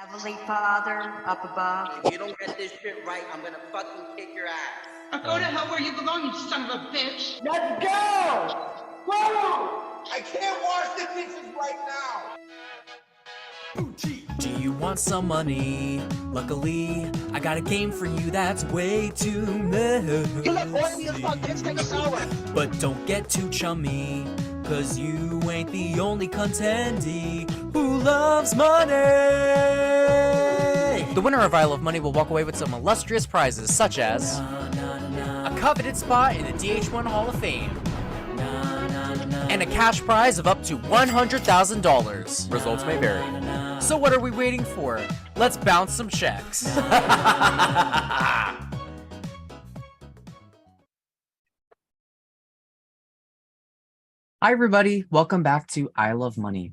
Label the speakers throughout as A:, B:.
A: Heavenly Father up above.
B: If you don't get this shit right, I'm gonna fucking kick your ass.
C: Go to hell where you belong, you son of a bitch!
D: Let's go! Go!
B: I can't wash the dishes right now!
E: Do you want some money? Luckily, I got a game for you that's way too messy.
D: You look oily as fuck, bitch, take a shower!
E: But don't get too chummy, cause you ain't the only contendee who loves money! The winner of I Love Money will walk away with some illustrious prizes such as a coveted spot in the DH1 Hall of Fame and a cash prize of up to $100,000. Results may vary. So what are we waiting for? Let's bounce some checks. Hi everybody, welcome back to I Love Money.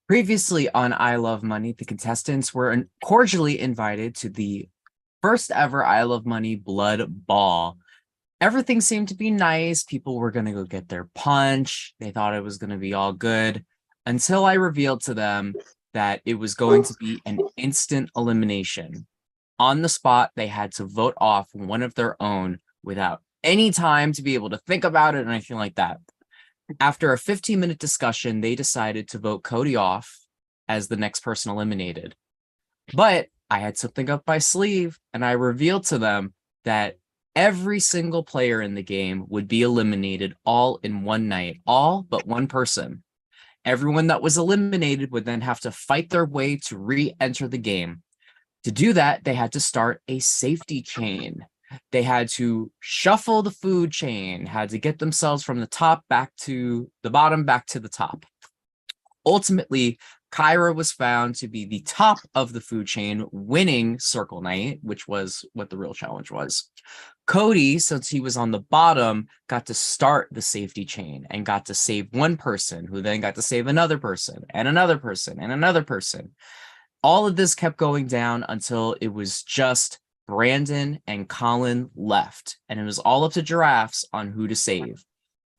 E: Previously on I Love Money, the contestants were cordially invited to the first ever I Love Money Blood Ball. Everything seemed to be nice. People were going to go get their punch. They thought it was going to be all good until I revealed to them that it was going to be an instant elimination. On the spot, they had to vote off one of their own without any time to be able to think about it or anything like that. After a 15-minute discussion, they decided to vote Cody off as the next person eliminated. But I had something up my sleeve, and I revealed to them that every single player in the game would be eliminated all in one night, all but one person. Everyone that was eliminated would then have to fight their way to re-enter the game. To do that, they had to start a safety chain. They had to shuffle the food chain, had to get themselves from the top back to the bottom, back to the top. Ultimately, Kyra was found to be the top of the food chain, winning Circle Night, which was what the real challenge was. Cody, since he was on the bottom, got to start the safety chain and got to save one person, who then got to save another person and another person and another person. All of this kept going down until it was just Brandon and Colin left, and it was all up to Giraffes on who to save.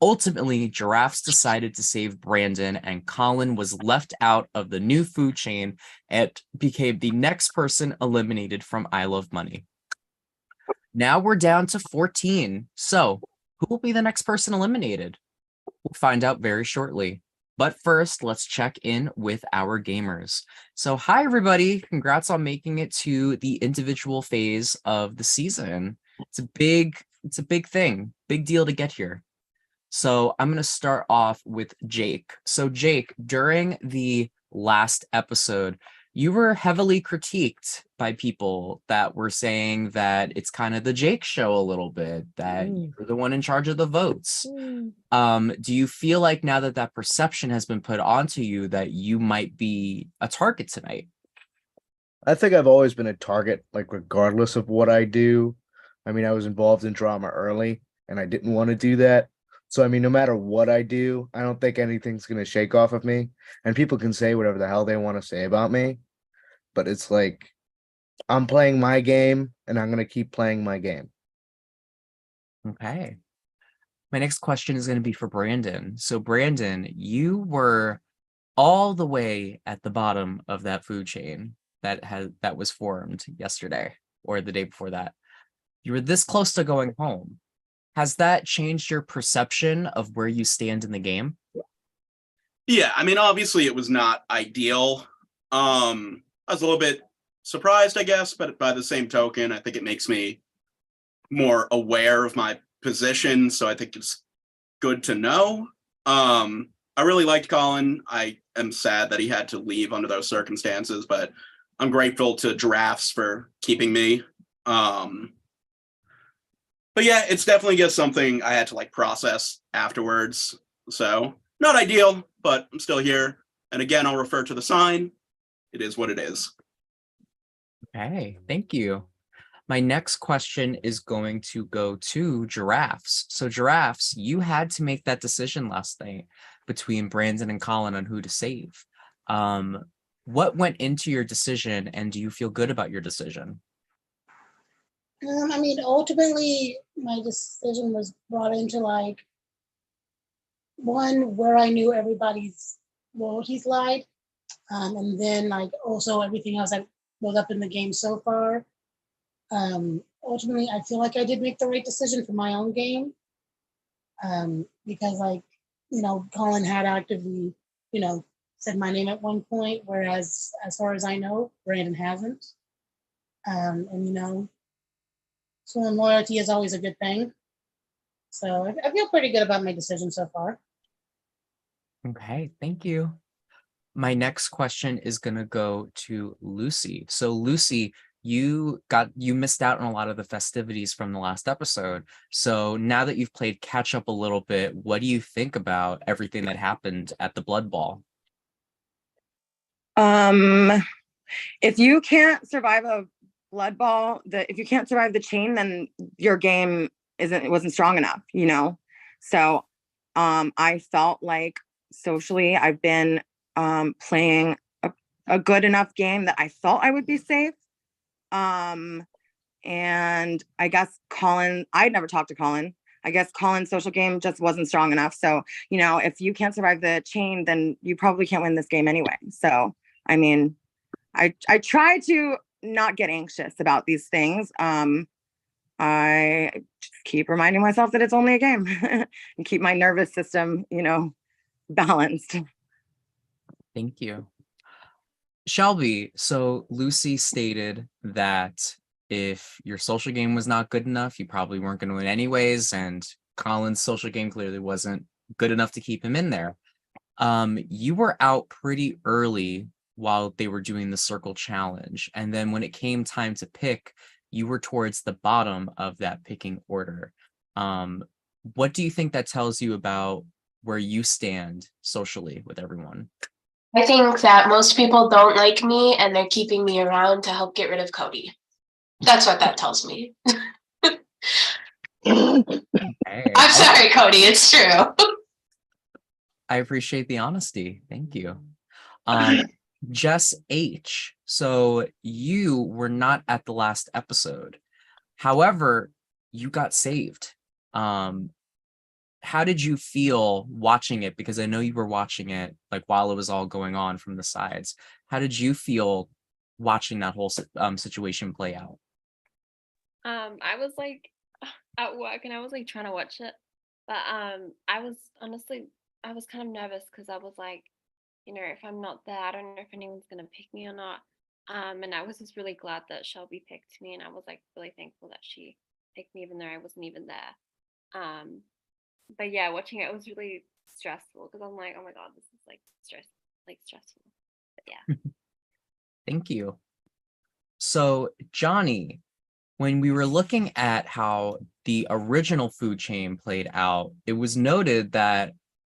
E: Ultimately, Giraffes decided to save Brandon, and Colin was left out of the new food chain and became the next person eliminated from I Love Money. Now we're down to 14. So, who will be the next person eliminated? We'll find out very shortly. But first, let's check in with our gamers. So, hi everybody. Congrats on making it to the individual phase of the season. It's a big thing. Big deal to get here. So, I'm going to start off with Jake. So, Jake, during the last episode, you were heavily critiqued by people that were saying that it's kind of the Jake show a little bit, that you're the one in charge of the votes. Do you feel like now that that perception has been put onto you that you might be a target tonight?
F: I think I've always been a target, like regardless of what I do. I mean, I was involved in drama early and I didn't want to do that. So, I mean, no matter what I do, I don't think anything's going to shake off of me. And people can say whatever the hell they want to say about me. But it's like, I'm playing my game and I'm going to keep playing my game.
E: Okay. My next question is going to be for Brandon. So, Brandon, you were all the way at the bottom of that food chain that was formed yesterday or the day before that. You were this close to going home. Has that changed your perception of where you stand in the game?
G: Yeah, I mean, obviously it was not ideal. I was a little bit surprised, I guess, but by the same token, I think it makes me more aware of my position, so I think it's good to know. I really liked Colin. I am sad that he had to leave under those circumstances, but I'm grateful to Giraffes for keeping me. But yeah, it's definitely just something I had to process afterwards. So not ideal, but I'm still here. And again, I'll refer to the sign. It is what it is.
E: Okay, thank you. My next question is going to go to Giraffes. So Giraffes, you had to make that decision last night between Brandon and Colin on who to save. What went into your decision, and do you feel good about your decision?
H: I mean, ultimately, my decision was brought into one, where I knew everybody's loyalties lied, and then also everything else build up in the game so far. Ultimately, I feel like I did make the right decision for my own game. Because like, Colin had actively, said my name at one point, whereas as far as I know, Brandon hasn't. And showing loyalty is always a good thing. So I feel pretty good about my decision so far.
E: Okay, thank you. My next question is gonna go to Lucy. So Lucy, you missed out on a lot of the festivities from the last episode. So now that you've played catch up a little bit, what do you think about everything that happened at the Blood Ball?
I: If you can't survive a blood ball, if you can't survive the chain, then your game wasn't strong enough, So I felt like socially I've been playing a good enough game that I felt I would be safe. And I guess Colin, I'd never talked to Colin. I guess Colin's social game just wasn't strong enough. So, if you can't survive the chain, then you probably can't win this game anyway. So, I mean, I try to not get anxious about these things. I just keep reminding myself that it's only a game and keep my nervous system, balanced.
E: Thank you. Shelby, so Lucy stated that if your social game was not good enough, you probably weren't going to win anyways, and Colin's social game clearly wasn't good enough to keep him in there. You were out pretty early while they were doing the circle challenge, and then when it came time to pick, you were towards the bottom of that picking order. What do you think that tells you about where you stand socially with everyone?
J: I think that most people don't like me and they're keeping me around to help get rid of Cody. That's what that tells me.
E: Hey,
J: I'm sorry, Cody, it's true.
E: I appreciate the honesty. Thank you. Jess H. So you were not at the last episode. However, you got saved. How did you feel watching it? Because I know you were watching it like while it was all going on from the sides. How did you feel watching that whole situation play out?
K: I was like at work and I was like trying to watch it, but I was kind of nervous because I was like, if I'm not there, I don't know if anyone's gonna pick me or not. And I was just really glad that Shelby picked me, and I was like really thankful that she picked me even though I wasn't even there. But yeah, watching it was really stressful because I'm like, oh my god, this is like stressful. But yeah.
E: Thank you. So Johnny, when we were looking at how the original food chain played out, it was noted that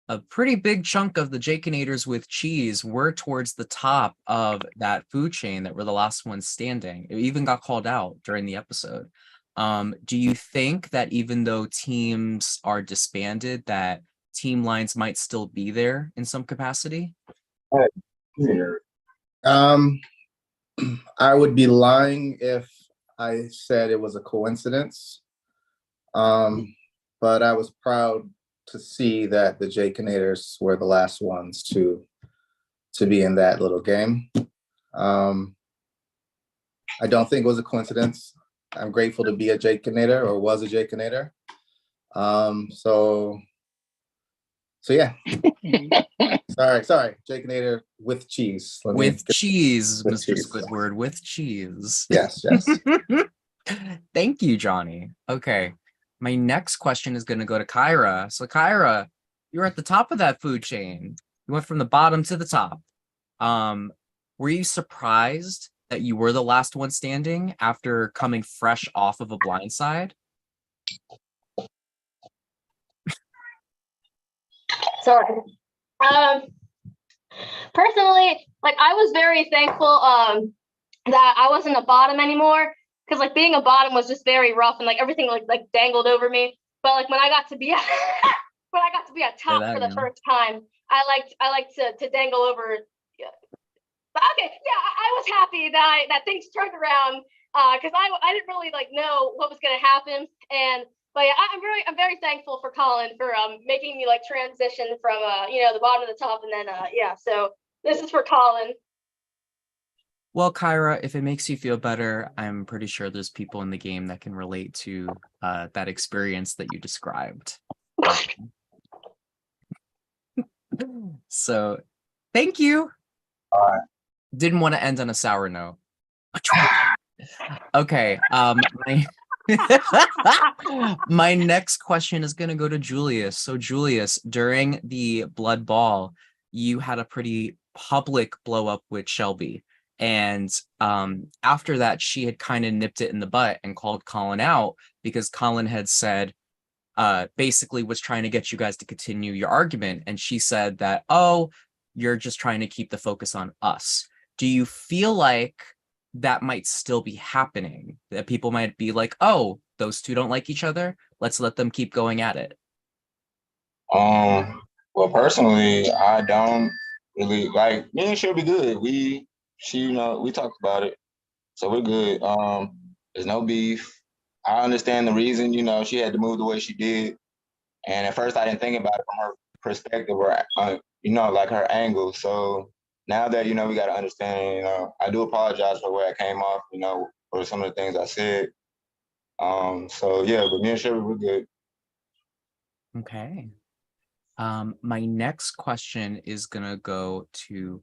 E: a pretty big chunk of the Jaconators with cheese were towards the top of that food chain that were the last ones standing. It even got called out during the episode. Do you think that even though teams are disbanded, that team lines might still be there in some capacity?
L: I would be lying if I said it was a coincidence. But I was proud to see that the Jaconators were the last ones to be in that little game. I don't think it was a coincidence. I'm grateful to be a Jaconator, or was a Jaconator. So yeah. sorry, Jaconator with cheese.
E: Cheese,
L: with
E: Mr.
L: cheese.
E: Squidward, with cheese.
L: Yes.
E: Thank you, Johnny. Okay. My next question is going to go to Kyra. So Kyra, you're at the top of that food chain. You went from the bottom to the top. Were you surprised that you were the last one standing after coming fresh off of a blindside?
M: Sorry. Personally, like I was very thankful that I wasn't a bottom anymore, because like being a bottom was just very rough and like everything like dangled over me. But like when I got to be at top for the first time, I liked to dangle over. But okay, yeah, I was happy that things turned around because I didn't really like know what was gonna happen. But yeah, I'm very thankful for Colin for making me like transition from the bottom to the top, and then yeah. So this is for Colin.
E: Well, Kyra, if it makes you feel better, I'm pretty sure there's people in the game that can relate to that experience that you described. So, thank you.
L: All right.
E: Didn't want to end on a sour note. Okay. My next question is going to go to Julius. So, Julius, during the Blood Ball, you had a pretty public blow up with Shelby. And after that, she had kind of nipped it in the butt and called Colin out because Colin had said, basically was trying to get you guys to continue your argument. And she said that, oh, you're just trying to keep the focus on us. Do you feel like that might still be happening? That people might be like, oh, those two don't like each other. Let's let them keep going at it.
N: Well, personally, I don't really like. Me and she'll be good. We talked about it, so we're good. There's no beef. I understand the reason. She had to move the way she did, and at first I didn't think about it from her perspective or like her angle. So now that we got to understand. I do apologize for where I came off. For some of the things I said. So yeah, but me and Shelby, we're good.
E: Okay. My next question is gonna go to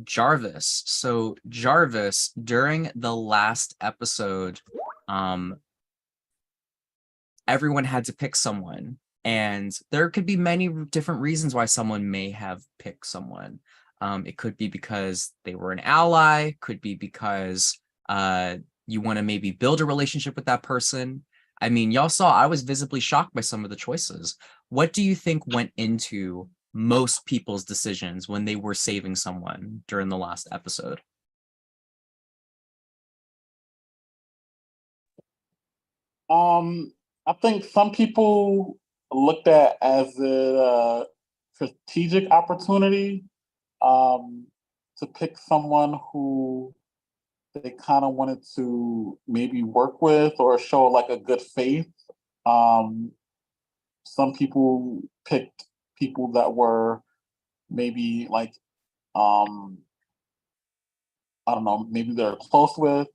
E: Jarvis. So Jarvis, during the last episode, everyone had to pick someone, and there could be many different reasons why someone may have picked someone. It could be because they were an ally, could be because you want to maybe build a relationship with that person. I mean, y'all saw I was visibly shocked by some of the choices. What do you think went into most people's decisions when they were saving someone during the last episode?
O: I think some people looked at as a strategic opportunity to pick someone who they kind of wanted to maybe work with or show like a good faith. Some people picked people that were maybe like, I don't know, maybe they're close with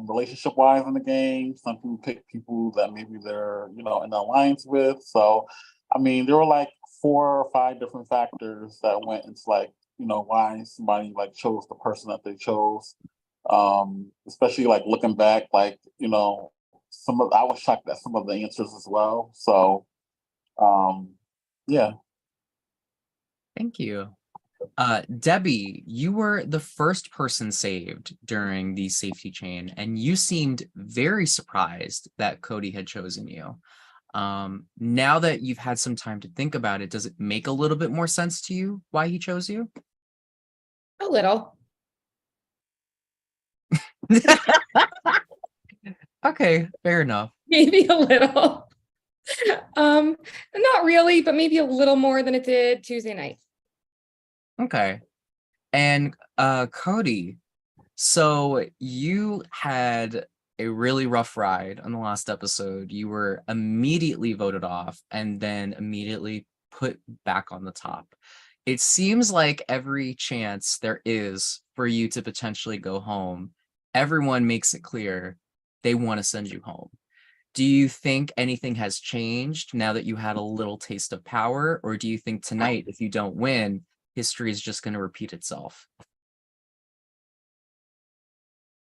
O: relationship wise in the game. Some people pick people that maybe they're, in an alliance with. So, I mean, there were like 4 or 5 different factors that went into like, why somebody like chose the person that they chose. Especially like looking back, like, I was shocked at some of the answers as well. So, yeah.
E: Thank you. Debbie, you were the first person saved during the safety chain, and you seemed very surprised that Cody had chosen you. Now that you've had some time to think about it, does it make a little bit more sense to you why he chose you?
P: A little.
E: Okay, fair enough.
P: Maybe a little. Not really, but maybe a little more than it did Tuesday night.
E: Okay. And Cody, so you had a really rough ride on the last episode. You were immediately voted off and then immediately put back on the top. It seems like every chance there is for you to potentially go home, everyone makes it clear they want to send you home. Do you think anything has changed now that you had a little taste of power? Or do you think tonight, if you don't win, history is just going to repeat itself?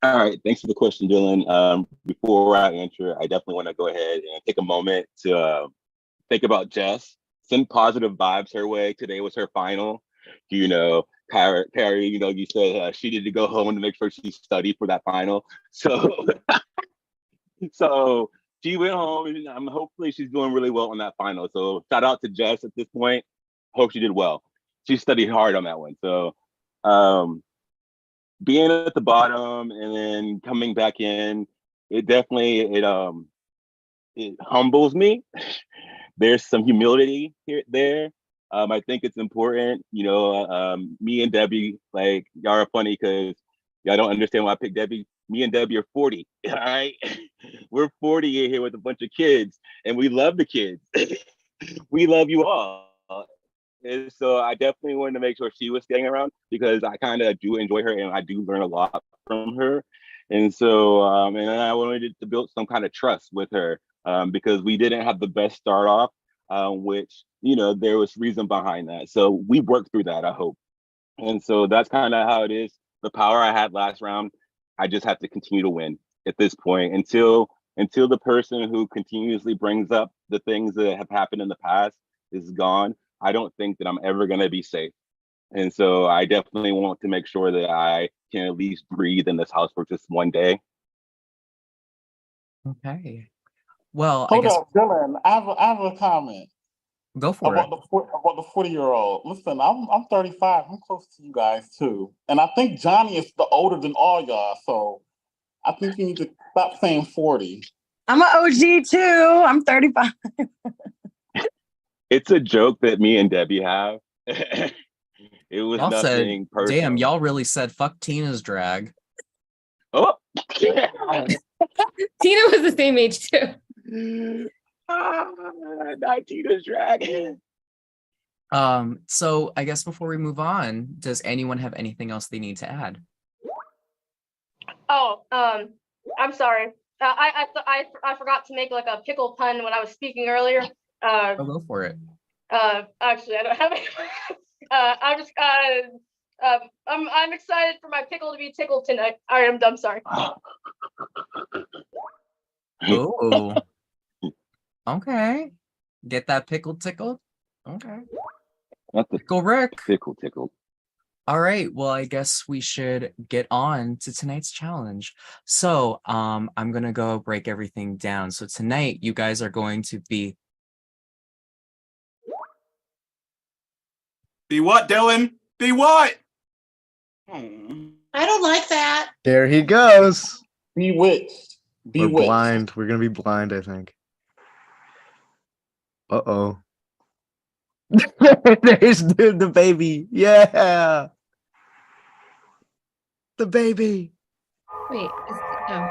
Q: All right, thanks for the question, Dylan. Before I answer, I definitely want to go ahead and take a moment to think about Jess. Send positive vibes her way. Today was her final. Carrie, you said she needed to go home to make sure she studied for that final. So, so she went home, and hopefully she's doing really well on that final. So shout out to Jess at this point. Hope she did well. She studied hard on that one. So being at the bottom and then coming back in, it definitely it humbles me. There's some humility there. I think it's important. Me and Debbie, like, y'all are funny because y'all don't understand why I picked Debbie. Me and Debbie are 40, all right? We're 40 in here with a bunch of kids, and we love the kids. We love you all. And so I definitely wanted to make sure she was staying around because I kind of do enjoy her and I do learn a lot from her. And so, and I wanted to build some kind of trust with her because we didn't have the best start off, which, you know, there was reason behind that. So we worked through that, I hope. And so that's kind of how it is. The power I had last round, I just have to continue to win at this point until the person who continuously brings up the things that have happened in the past is gone. I don't think that I'm ever going to be safe. And so I definitely want to make sure that I can at least breathe in this house for just one day.
E: Okay. Well, I
O: Hold
E: guess
O: up, Dylan. I have a comment
E: go for it.
O: about the 40-year-old. Listen, I'm 35. I'm close to you guys too, and I think Johnny is the older than all y'all. So I think you need to stop saying 40.
I: I'm an OG too. I'm 35.
Q: It's a joke that me and Debbie have. It was
E: Y'all said,
Q: nothing personal.
E: damn, y'all really said fuck Tina's drag.
Q: Oh,
P: Tina was the same age too.
Q: not Tina's drag.
E: So I guess before we move on, does anyone have anything else they need to add?
M: Oh, I'm sorry. I forgot to make like a pickle pun when I was speaking earlier.
E: Oh, go for it.
M: Actually, I don't have any. I'm just I'm excited for my pickle to be tickled tonight. All right, I'm done. Sorry.
E: Oh, okay. Get that pickle tickled. Okay.
Q: Not the
E: Pickle Rick.
Q: Pickle tickled.
E: All right. Well, I guess we should get on to tonight's challenge. So, I'm gonna go break everything down. So tonight, you guys are going to be.
G: Be what, Dylan? Be what?
H: I don't like that.
F: There he goes.
O: Bewitched.
F: We're
O: Bewitched.
F: blind. We're gonna be blind, I think. Uh-oh. There's the baby. Yeah. The baby.
P: Wait, uh-oh.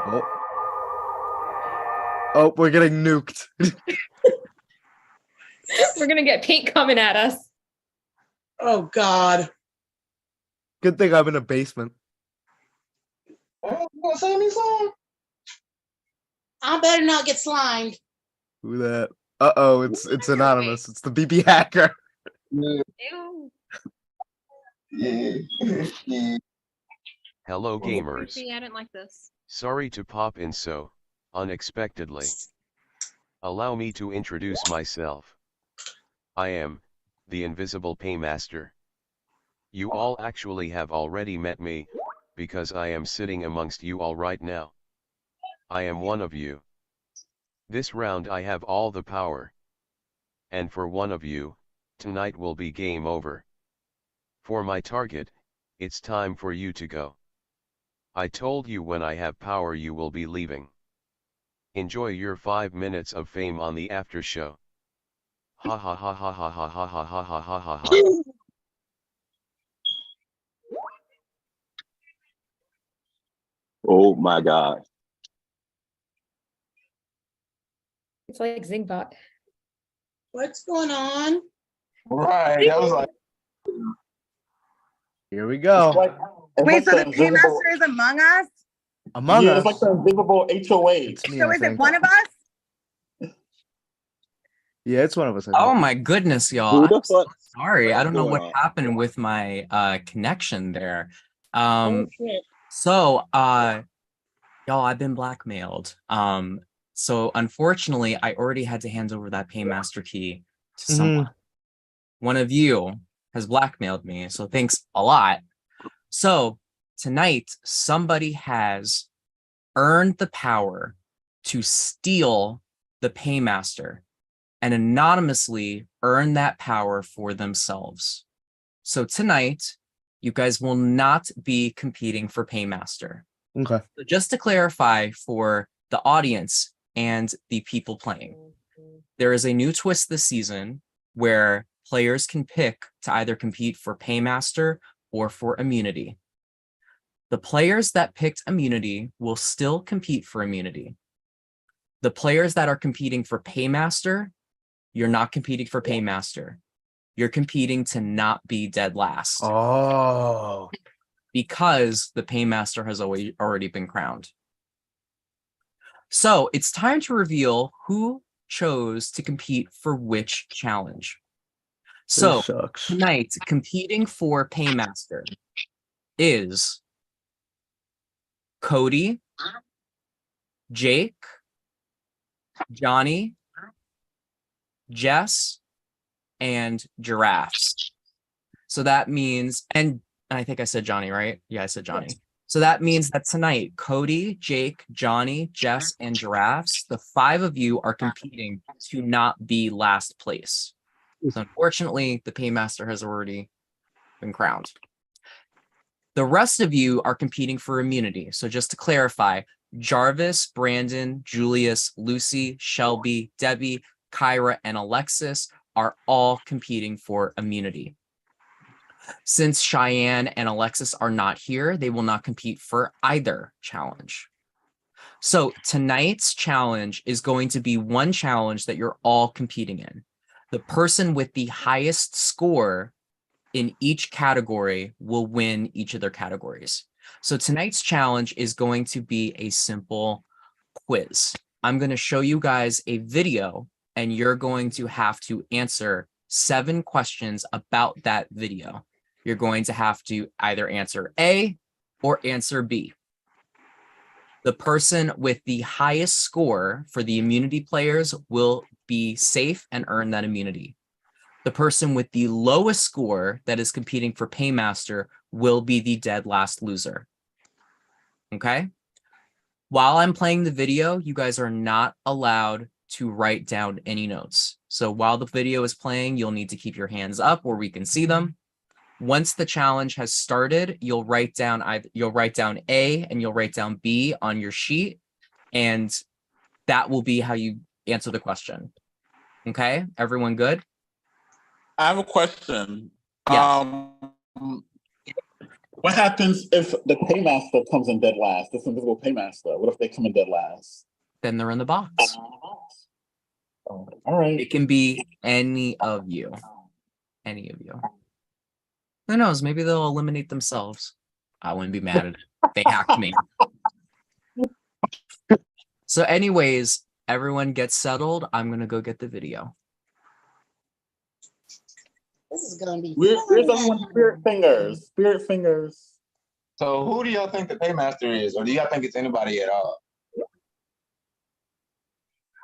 F: Oh. Oh, we're getting nuked.
P: We're gonna get paint coming at us.
H: Oh God.
F: Good thing I'm in a basement.
O: You gonna sing me song?
H: I better not get slimed.
F: Who that? Uh-oh, it's anonymous. It's the BB hacker.
K: Ew.
R: Hello gamers.
K: See, I don't like this.
R: Sorry to pop in so unexpectedly. Allow me to introduce myself. I am the Invisible Paymaster. You all actually have already met me, because I am sitting amongst you all right now. I am one of you. This round I have all the power. And for one of you, tonight will be game over. For my target, it's time for you to go. I told you when I have power you will be leaving. Enjoy your 5 minutes of fame on the after show. Ha ha ha ha ha ha ha ha ha ha ha ha ha.
Q: Oh my God.
P: It's like Zingbot.
H: What's going on?
O: Right. That was like.
F: Here we go.
I: Wait, so the Paymaster is among us?
F: Among
O: yeah,
F: us.
O: it's like the invisible HOA.
F: It's me,
I: So
F: I
I: is it
F: think.
I: one of us?
F: Yeah, it's one of us. I
E: Oh
F: think.
E: my goodness,
Q: Who
E: y'all.
Q: the
E: I'm so
Q: fuck?
E: sorry. I don't know
Q: going
E: what
Q: on?
E: happened with my connection there.
H: Oh shit.
E: So y'all, I've been blackmailed. So unfortunately, I already had to hand over that paymaster key to someone. One of you has blackmailed me, so thanks a lot. So tonight, somebody has earned the power to steal the paymaster and anonymously earn that power for themselves. So tonight, you guys will not be competing for paymaster.
F: Okay.
E: So just to clarify for the audience and the people playing, there is a new twist this season where players can pick to either compete for paymaster or for immunity. The players that picked immunity will still compete for immunity. The players that are competing for paymaster, you're not competing for paymaster. you're competing to not be dead last.
F: Oh.
E: Because the Paymaster has already been crowned. So it's time to reveal who chose to compete for which challenge. So
F: This sucks.
E: tonight, competing for Paymaster is Cody, Jake, Johnny, Jess, and Giraffes. So that means, and I think I said Johnny, right? Yeah, I said Johnny. So that means that tonight, Cody, Jake, Johnny, Jess, and Giraffes, the 5 of you are competing to not be last place. So unfortunately, the Paymaster has already been crowned. The rest of you are competing for immunity. So just to clarify, Jarvis, Brandon, Julius, Lucy, Shelby, Debbie, Kyra, and Alexis are all competing for immunity. Since Cheyenne and Alexis are not here, they will not compete for either challenge. So tonight's challenge is going to be one challenge that you're all competing in. The person with the highest score in each category will win each of their categories. So tonight's challenge is going to be a simple quiz. I'm going to show you guys a video, and you're going to have to answer 7 questions about that video. You're going to have to either answer A or answer B. The person with the highest score for the immunity players will be safe and earn that immunity. The person with the lowest score that is competing for Paymaster will be the dead last loser. Okay? While I'm playing the video, you guys are not allowed to write down any notes. So while the video is playing, you'll need to keep your hands up where we can see them. Once the challenge has started, you'll write down A and you'll write down B on your sheet, and that will be how you answer the question. Okay, everyone good?
O: I have a question.
E: Yeah.
O: What happens if the Paymaster comes in dead last? This invisible Paymaster. What if they come in dead last?
E: Then they're in the box.
O: Oh, all right.
E: It can be any of you. Any of you. Who knows? Maybe they'll eliminate themselves. I wouldn't be mad at it. They hacked me. So anyways, everyone gets settled. I'm going to go get the video.
H: This is gonna be.
O: Where's everyone's spirit fingers? Spirit fingers.
N: So who do y'all think the Paymaster is, or do y'all think it's anybody at all?
F: I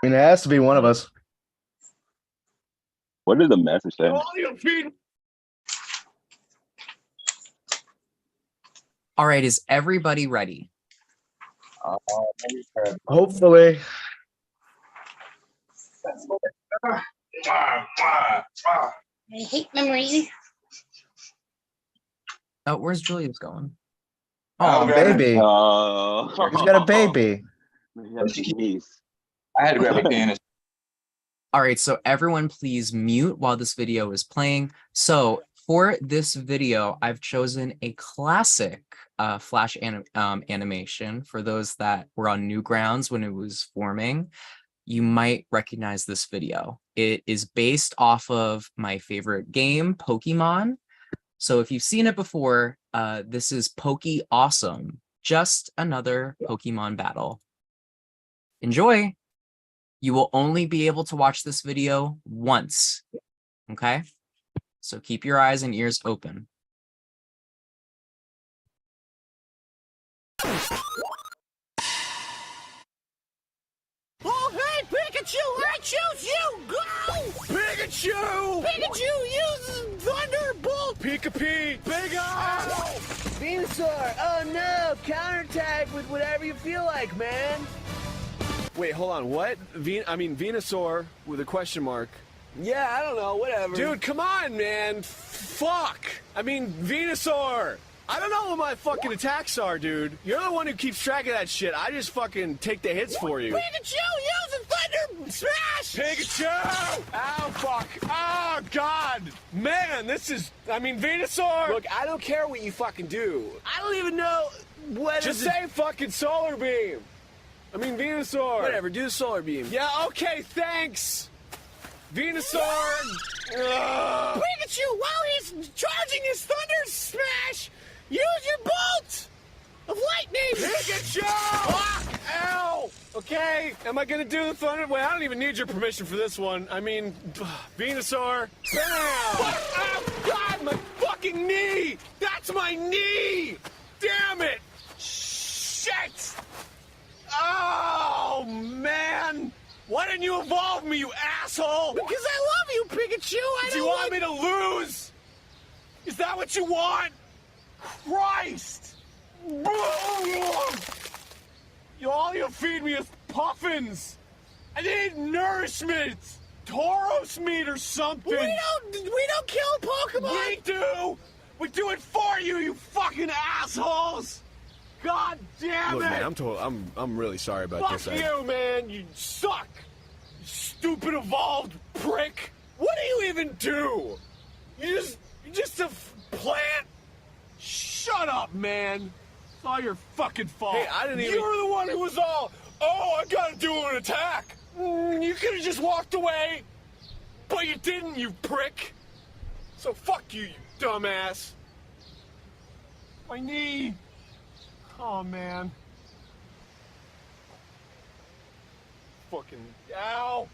F: mean, it has to be one of us.
Q: What did the message say?
E: All right, is everybody ready?
F: Hopefully.
H: I hate memory.
E: Oh, where's Julius going?
F: Oh, baby. He's got a baby.
N: I had to grab a pen.
E: All right, so everyone please mute while this video is playing. So for this video, I've chosen a classic Flash animation. For those that were on Newgrounds when it was forming, you might recognize this video. It is based off of my favorite game, Pokemon. So if you've seen it before, this is Poke Awesome, just another Pokemon battle. Enjoy. You will only be able to watch this video once, okay? So keep your eyes and ears open.
D: Oh, hey, Pikachu, I choose you! Go! Pikachu! Pikachu uses Thunderbolt! Pika-Pee! Big Eye!
S: Venusaur! Oh no! Counterattack with whatever you feel like, man!
T: Wait, hold on, what? Venusaur with a question mark.
S: Yeah, I don't know, whatever.
T: Dude, come on, man! Fuck! Venusaur! I don't know what my fucking attacks are, dude. You're the one who keeps track of that shit. I just fucking take the hits for you.
D: Pikachu uses Thunder Smash!
T: Pikachu! Ow, fuck. Oh, God. Man, this is... Venusaur!
S: Look, I don't care what you fucking do. I don't even know what
T: Just say fucking Solar Beam. Venusaur.
S: Whatever, do the Solar Beam.
T: Yeah, okay, thanks. Venusaur! Pikachu, while he's charging his Thunder Smash, use your Bolt of Lightning! Pikachu! Fuck! Ow! Okay, am I gonna do the Thunder? Wait, I don't even need your permission for this one. I mean, Venusaur. Bam! Oh, God, my fucking knee! That's my knee! Damn it! Shit! Oh, man! Why didn't you evolve me, you asshole? Because I love you, Pikachu! Do you want me to lose? Is that what you want? Christ! All you feed me is puffins! I need nourishment! Tauros meat or something! We don't kill Pokemon! We do! We do it for you, you fucking assholes! God damn
D: Look,
T: it!
D: man, I'm really sorry about
T: Fuck
D: this.
T: you, man! You suck! You stupid evolved prick! What do you even do? You're just a plant? Shut up, man! It's all your fucking fault.
D: Hey, I didn't even-
T: You're the one who was all, oh, I gotta do an attack! You could have just walked away! But you didn't, you prick! So fuck you, you dumbass! My knee! Oh, man. Fucking, ow!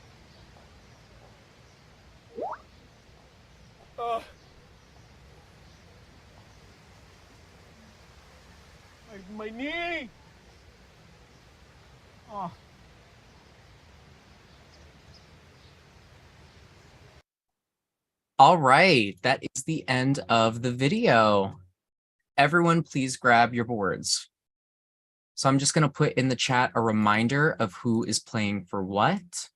T: My knee! Oh.
E: All right, that is the end of the video. Everyone, please grab your boards. So I'm just going to put in the chat a reminder of who is playing for what.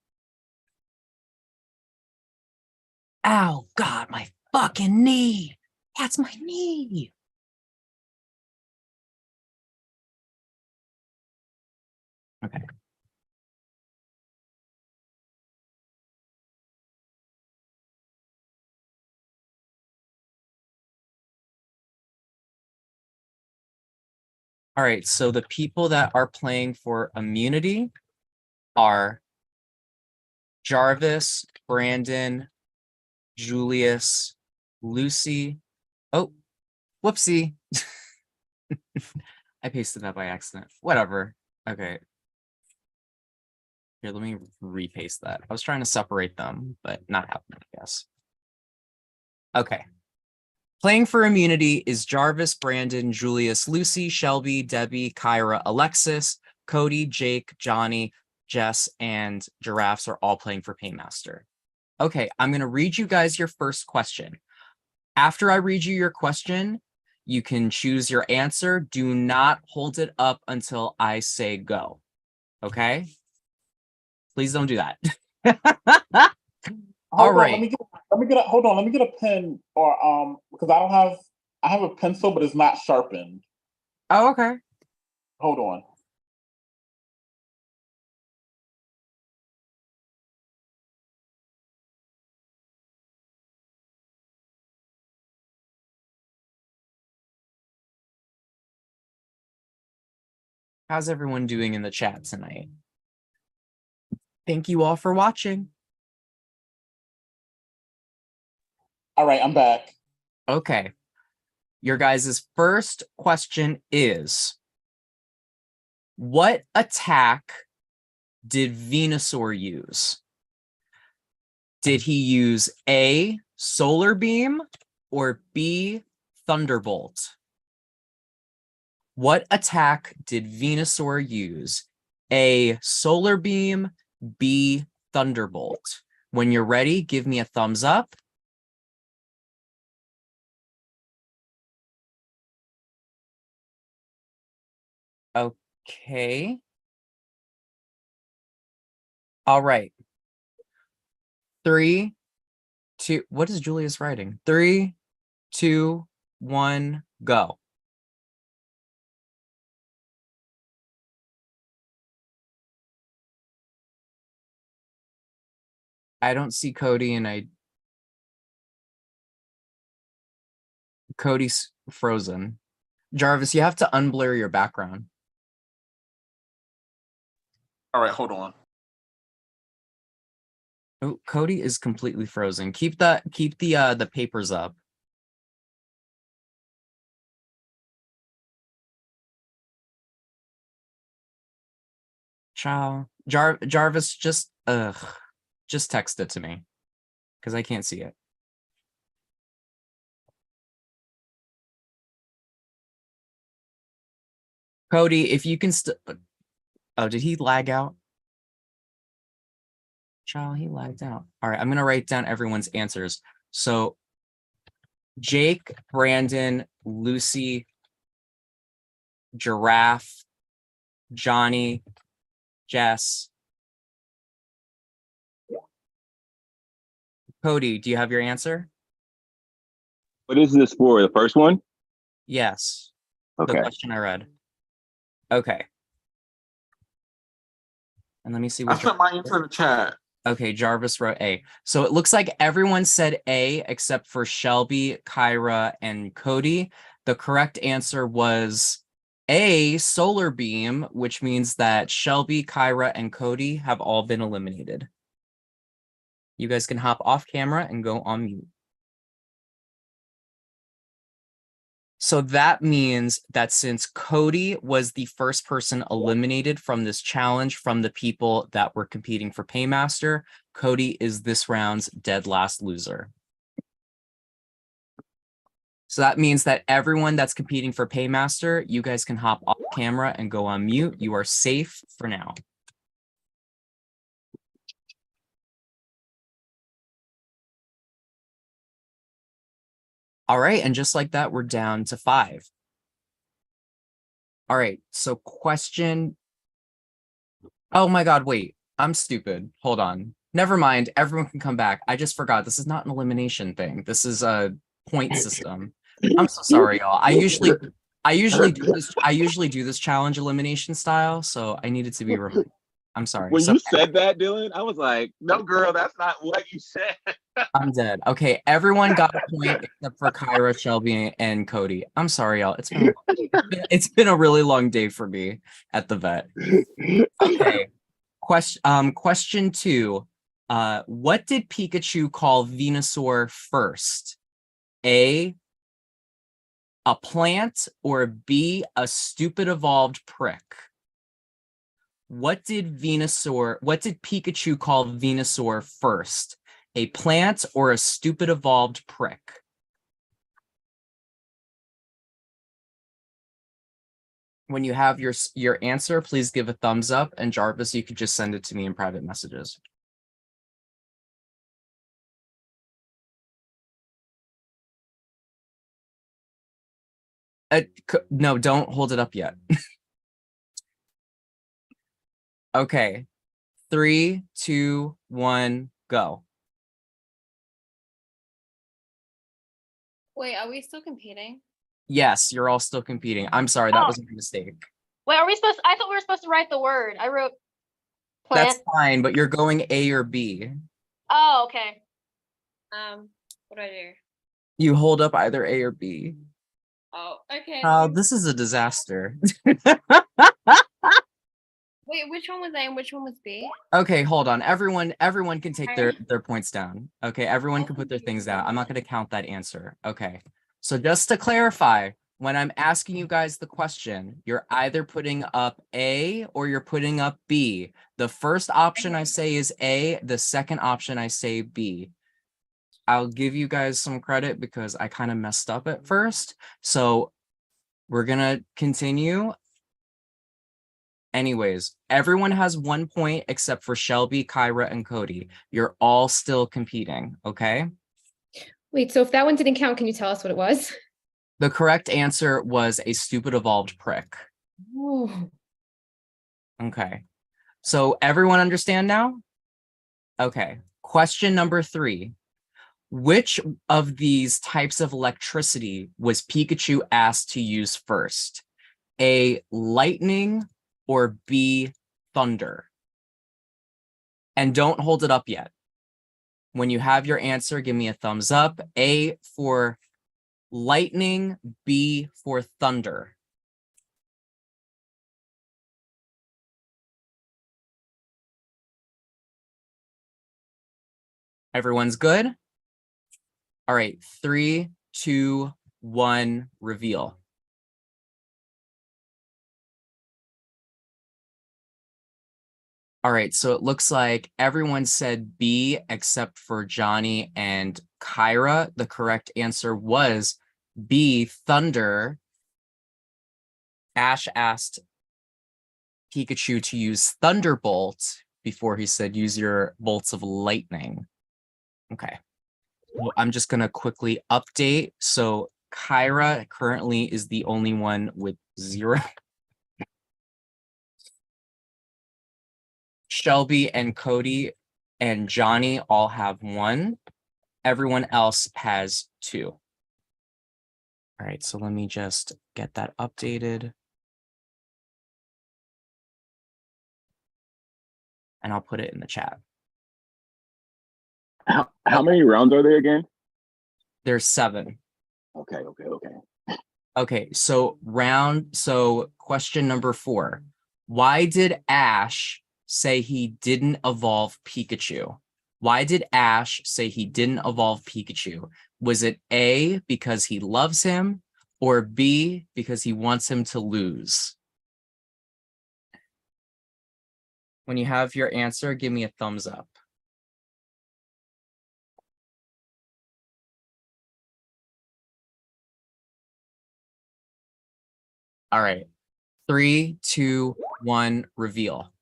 E: Ow, God, my fucking knee. That's my knee. Okay. All right, so the people that are playing for immunity are Jarvis, Brandon, Julius, Lucy. Oh, whoopsie. I pasted that by accident. Whatever. Okay. Here, let me repaste that. I was trying to separate them, but not happening, I guess. Okay. Playing for immunity is Jarvis, Brandon, Julius, Lucy, Shelby, Debbie, Kyra, Alexis, Cody, Jake, Johnny, Jess, and Giraffes are all playing for Paymaster. Okay, I'm going to read you guys your first question. After I read you your question, you can choose your answer. Do not hold it up until I say go. Okay? Please don't do that. All right.
O: Let me get a pen or because I have a pencil, but it's not sharpened.
E: Oh, okay.
O: Hold on.
E: How's everyone doing in the chat tonight? Thank you all for watching.
O: All right, I'm back.
E: Okay. Your guys' first question is, what attack did Venusaur use? Did he use A, Solar Beam, or B, Thunderbolt? What attack did Venusaur use? A, Solar Beam, B, Thunderbolt. When you're ready, give me a thumbs up. Okay. All right. 3, 2, what is Julius writing? 3, 2, 1, go. I don't see Cody and Cody's frozen. Jarvis, you have to unblur your background.
O: All right, hold on.
E: Oh, Cody is completely frozen. Keep the papers up. Ciao. Jarvis, just text it to me. Because I can't see it. Cody, if you can oh, did he lag out? Child, he lagged out. All right, I'm gonna write down everyone's answers. So Jake, Brandon, Lucy, Giraffe, Johnny, Jess. Cody, do you have your answer?
Q: What is this for? The first one?
E: Yes.
Q: Okay.
E: The question I read. Okay. And let me see
O: I
E: what
O: sent my answer in the chat.
E: Okay, Jarvis wrote A. So it looks like everyone said A except for Shelby, Kyra, and Cody. The correct answer was A, solar beam, which means that Shelby, Kyra, and Cody have all been eliminated. You guys can hop off camera and go on mute. So that means that since Cody was the first person eliminated from this challenge from the people that were competing for Paymaster, Cody is this round's dead last loser. So that means that everyone that's competing for Paymaster, you guys can hop off camera and go on mute. You are safe for now. All right, and just like that, we're down to 5. All right, so question. Oh my God, wait, I'm stupid. Hold on. Never mind, everyone can come back. I just forgot, this is not an elimination thing. This is a point system. I'm so sorry, y'all. I usually do this challenge elimination style, so I needed to be reminded. I'm sorry.
Q: When
E: So
Q: you said that, Dylan, I was like, no, girl, that's not what you said.
E: I'm dead. Okay, everyone got a point except for Kyra, Shelby, and Cody. I'm sorry, y'all. It's been a really long day for me at the vet. Okay. Question 2. What did Pikachu call Venusaur first? A plant, or B, a stupid evolved prick? What did Pikachu call Venusaur first? A plant or a stupid evolved prick? When you have your answer, please give a thumbs up, and Jarvis, you could just send it to me in private messages. No, don't hold it up yet. Okay. 3, 2, 1, go.
K: Wait, are we still competing?
E: Yes, you're all still competing. I'm sorry, that was a mistake.
M: Wait, are we supposed? I thought we were supposed to write the word. I wrote plant.
E: That's fine, but you're going A or B.
M: Oh, okay.
K: What do I do?
E: You hold up either A or B.
K: Oh, okay.
E: Oh, this is a disaster.
K: Wait, which one was A and which one was B?
E: Okay, hold on. Everyone can take their points down. Okay, everyone can put their things down. I'm not going to count that answer. Okay. So just to clarify, when I'm asking you guys the question, you're either putting up A or you're putting up B. The first option I say is A. The second option I say B. I'll give you guys some credit because I kind of messed up at first. So we're going to continue. Anyways, everyone has 1 point except for Shelby, Kyra, and Cody. You're all still competing, okay?
P: Wait, so if that one didn't count, can you tell us what it was?
E: The correct answer was a stupid evolved prick.
P: Oh.
E: Okay. So everyone understand now? Okay. Question number 3. Which of these types of electricity was Pikachu asked to use first? A, lightning, or B, thunder? And don't hold it up yet. When you have your answer, give me a thumbs up. A for lightning, B for thunder. Everyone's good? All right, 3, 2, 1, reveal. All right, so it looks like everyone said B except for Johnny and Kyra. The correct answer was B, Thunder. Ash asked Pikachu to use Thunderbolt before he said use your bolts of lightning. Okay. Well, I'm just going to quickly update. So Kyra currently is the only one with 0. Shelby and Cody and Johnny all have 1. Everyone else has 2. All right, so let me just get that updated. And I'll put it in the chat.
Q: How many rounds are there again?
E: There's 7.
Q: Okay.
E: Okay, so question number 4. Why did Ash say he didn't evolve Pikachu? Why did Ash say he didn't evolve Pikachu? Was it A, because he loves him, or B, because he wants him to lose? When you have your answer, give me a thumbs up. All right. 3, 2, 1, reveal.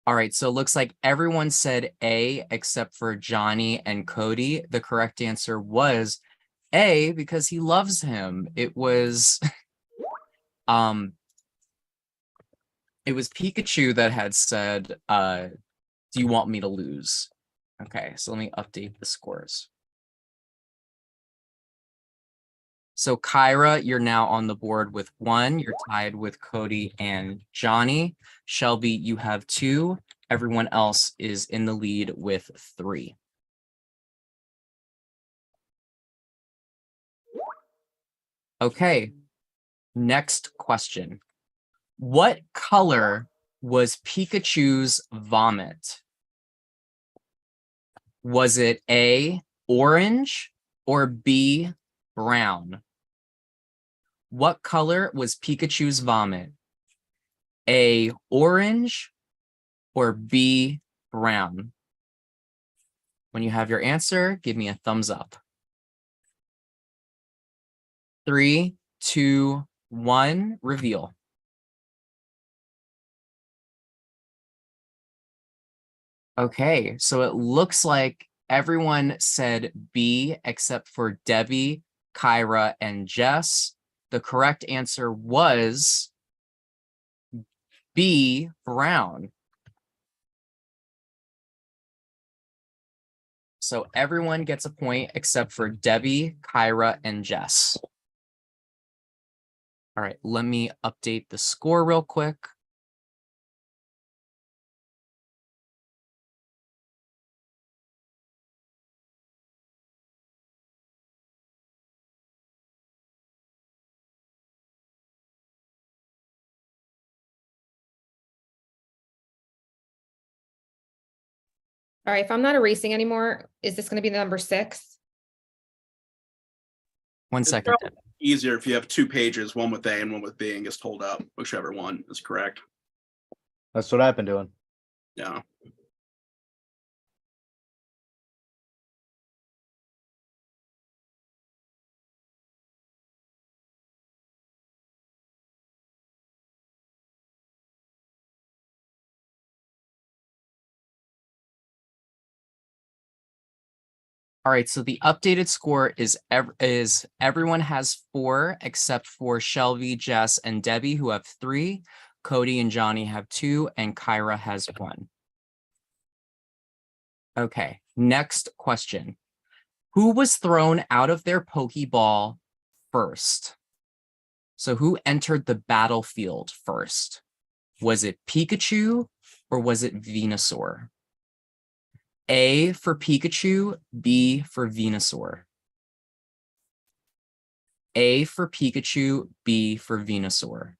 E: All right, so it looks like everyone said A except for Johnny and Cody. The correct answer was A, because he loves him. It was it was Pikachu that had said, do you want me to lose? Okay, so let me update the scores. So Kyra, you're now on the board with 1. You're tied with Cody and Johnny. Shelby, you have 2. Everyone else is in the lead with 3. Okay, next question. What color was Pikachu's vomit? Was it A, orange, or B, brown? What color was Pikachu's vomit? A, orange, or B, brown? When you have your answer, give me a thumbs up. 3, 2, 1, reveal. Okay, so it looks like everyone said B except for Debbie, Kyra, and Jess. The correct answer was B, brown. So everyone gets a point except for Debbie, Kyra, and Jess. All right, let me update the score real quick.
P: All right, if I'm not erasing anymore, is this going to be the number 6?
E: 1 second.
G: Easier if you have 2 pages, one with A and one with B, and just hold up whichever one is correct.
F: That's what I've been doing.
G: Yeah.
E: All right, so the updated score is everyone has 4 except for Shelby, Jess, and Debbie, who have 3. Cody and Johnny have 2, and Kyra has 1. Okay, next question. Who was thrown out of their Pokeball first? So who entered the battlefield first? Was it Pikachu or was it Venusaur? A for Pikachu, B for Venusaur. A for Pikachu, B for Venusaur.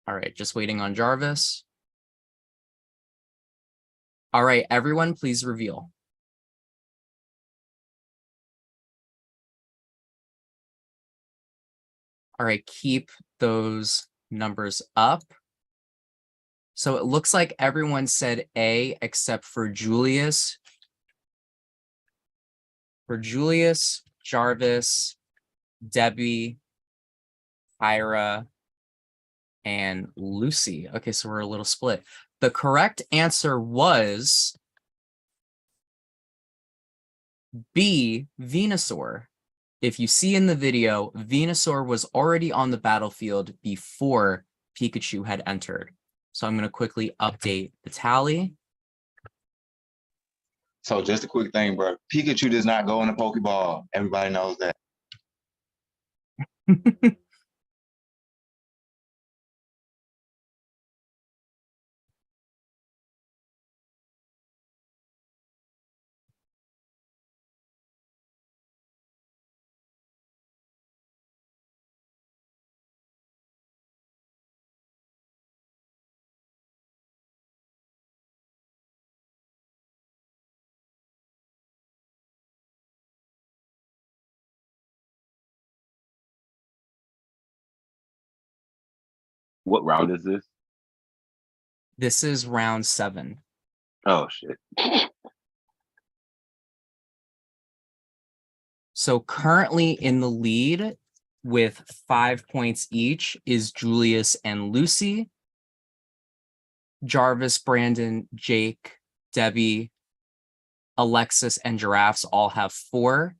E: All right, just waiting on Jarvis. All right, everyone, please reveal. All right, keep those numbers up. So it looks like everyone said A except for Julius. For Julius, Jarvis, Debbie, Ira, and Lucy. Okay, so we're a little split. The correct answer was B, Venusaur. If you see in the video, Venusaur was already on the battlefield before Pikachu had entered. So I'm going to quickly update the tally.
N: So just a quick thing, bro. Pikachu does not go in a Pokeball. Everybody knows that.
Q: What round is this?
E: This is round 7.
Q: Oh shit.
E: So currently in the lead with 5 points each is Julius and Lucy. Jarvis, Brandon, Jake, Debbie, Alexis, and Giraffes all have 4.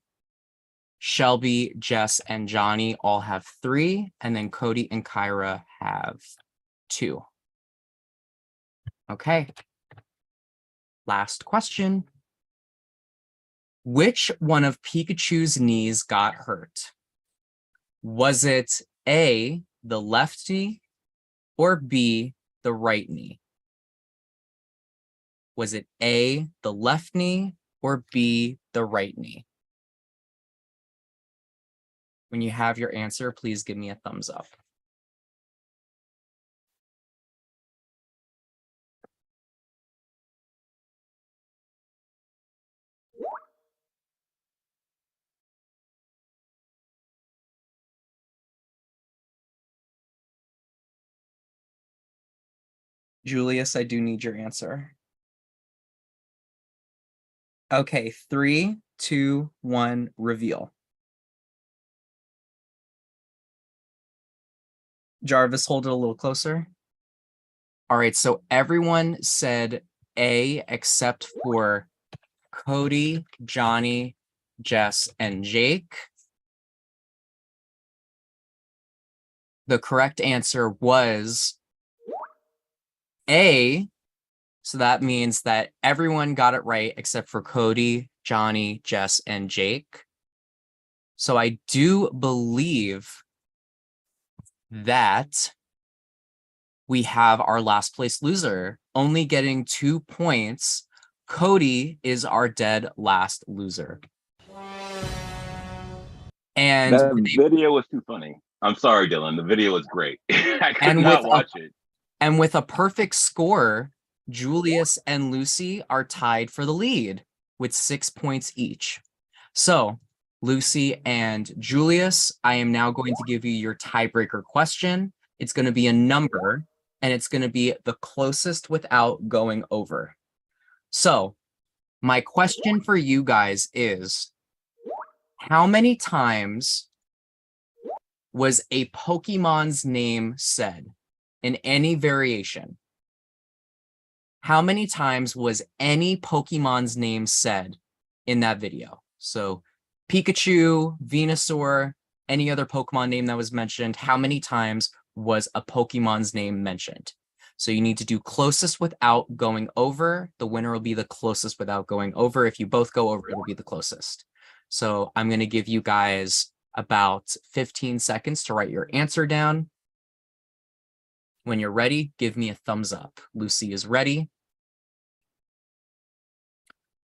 E: Shelby, Jess, and Johnny all have 3. And then Cody and Kyra have 2. Okay. Last question. Which one of Pikachu's knees got hurt? Was it A, the left knee, or B, the right knee? Was it A, the left knee, or B, the right knee? When you have your answer, please give me a thumbs up. Julius, I do need your answer. Okay, 3, 2, 1, reveal. Jarvis, hold it a little closer. All right, so everyone said A except for Cody, Johnny, Jess, and Jake. The correct answer was A. So that means that everyone got it right except for Cody, Johnny, Jess, and Jake. So I do believe that we have our last place loser, only getting 2 points. Cody is our dead last loser. And
Q: the video was too funny. I'm sorry, Dylan. The video was great. I could not watch it.
E: And with a perfect score, Julius and Lucy are tied for the lead with 6 points each. So, Lucy and Julius, I am now going to give you your tiebreaker question. It's going to be a number, and it's going to be the closest without going over. So, my question for you guys is, how many times was a Pokemon's name said in any variation? How many times was any Pokemon's name said in that video? So Pikachu, Venusaur, any other Pokemon name that was mentioned, how many times was a Pokemon's name mentioned? So you need to do closest without going over. The winner will be the closest without going over. If you both go over, it'll be the closest. So I'm going to give you guys about 15 seconds to write your answer down. When you're ready, give me a thumbs up. Lucy is ready.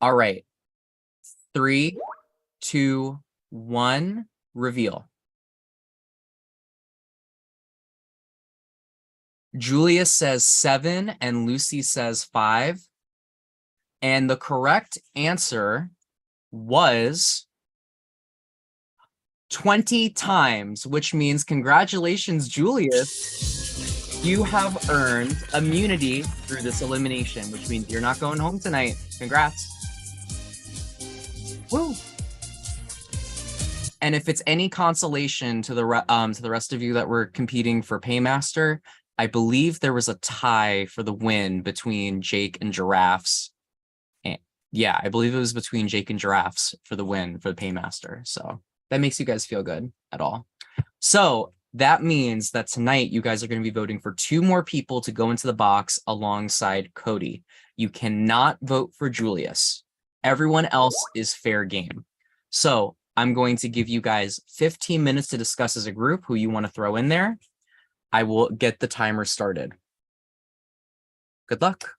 E: All right. 3, 2, 1, reveal. Julius says 7 and Lucy says 5. And the correct answer was 20 times, which means congratulations, Julius. You have earned immunity through this elimination, which means you're not going home tonight. Congrats. Woo. And if it's any consolation to the rest of you that were competing for Paymaster, I believe there was a tie for the win between Jake and Giraffes. And yeah, I believe it was between Jake and Giraffes for the win for the Paymaster. So that makes you guys feel good at all. So that means that tonight you guys are going to be voting for 2 more people to go into the box alongside Cody. You cannot vote for Julius. Everyone else is fair game. So I'm going to give you guys 15 minutes to discuss as a group who you want to throw in there. I will get the timer started. Good luck.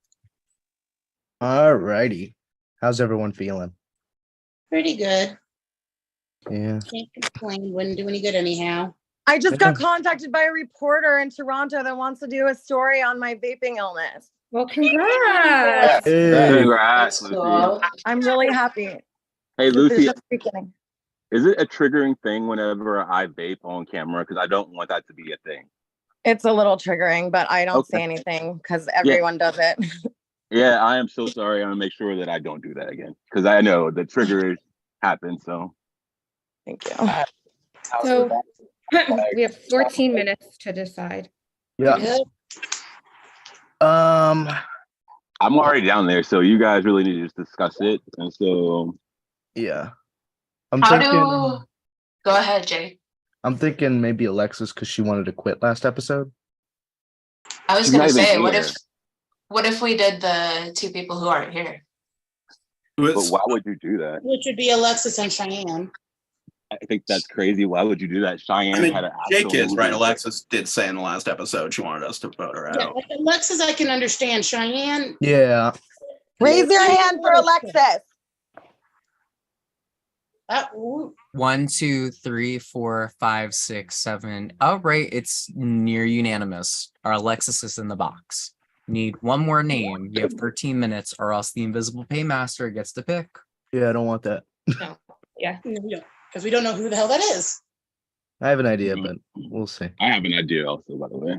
F: All righty. How's everyone feeling?
H: Pretty good.
F: Yeah.
H: Can't complain. Wouldn't do any good anyhow.
I: I just got contacted by a reporter in Toronto that wants to do a story on my vaping illness.
P: Well, congrats.
Q: Congrats, Lucy.
M: Cool.
I: I'm really happy.
Q: Hey,
I: This is
Q: Lucy,
I: just beginning.
Q: is it a triggering thing whenever I vape on camera? Because I don't want that to be a thing.
I: It's a little triggering, but I don't say
Q: Okay.
I: anything because everyone does it.
Q: Yeah, I am so sorry. I'm gonna make sure that I don't do that again because I know the triggers happen. So
I: Thank you.
P: So we have 14 minutes to decide.
F: Yeah.
Q: I'm already down there. So you guys really need to just discuss it. And so
F: Yeah. I'm
M: How
F: thinking.
M: do? Go ahead, Jay.
F: I'm thinking maybe Alexis because she wanted to quit last episode.
M: I was
Q: She's
M: gonna
Q: not even
M: say,
Q: here.
M: what if we did the 2 people who aren't here?
Q: But why would you do that?
H: Which would be Alexis and Cheyenne.
Q: I think that's crazy. Why would you do that? Cheyenne
G: I mean,
Q: had an
G: Jake is right.
Q: absolute-
G: Alexis did say in the last episode she wanted us to vote her
H: Yeah,
G: out.
H: like Alexis, I can understand. Cheyenne,
F: Yeah.
I: Raise your hand for Alexis.
H: ooh,
E: 1, 2, 3, 4, 5, 6, 7. All right, it's near unanimous. Our Alexis is in the box. Need one more name. You have 13 minutes, or else the Invisible Paymaster gets to pick.
F: Yeah, I don't want that.
P: Yeah.
H: because we don't know who the hell that is.
F: I have an idea, but we'll see.
Q: I have an idea also, by the way.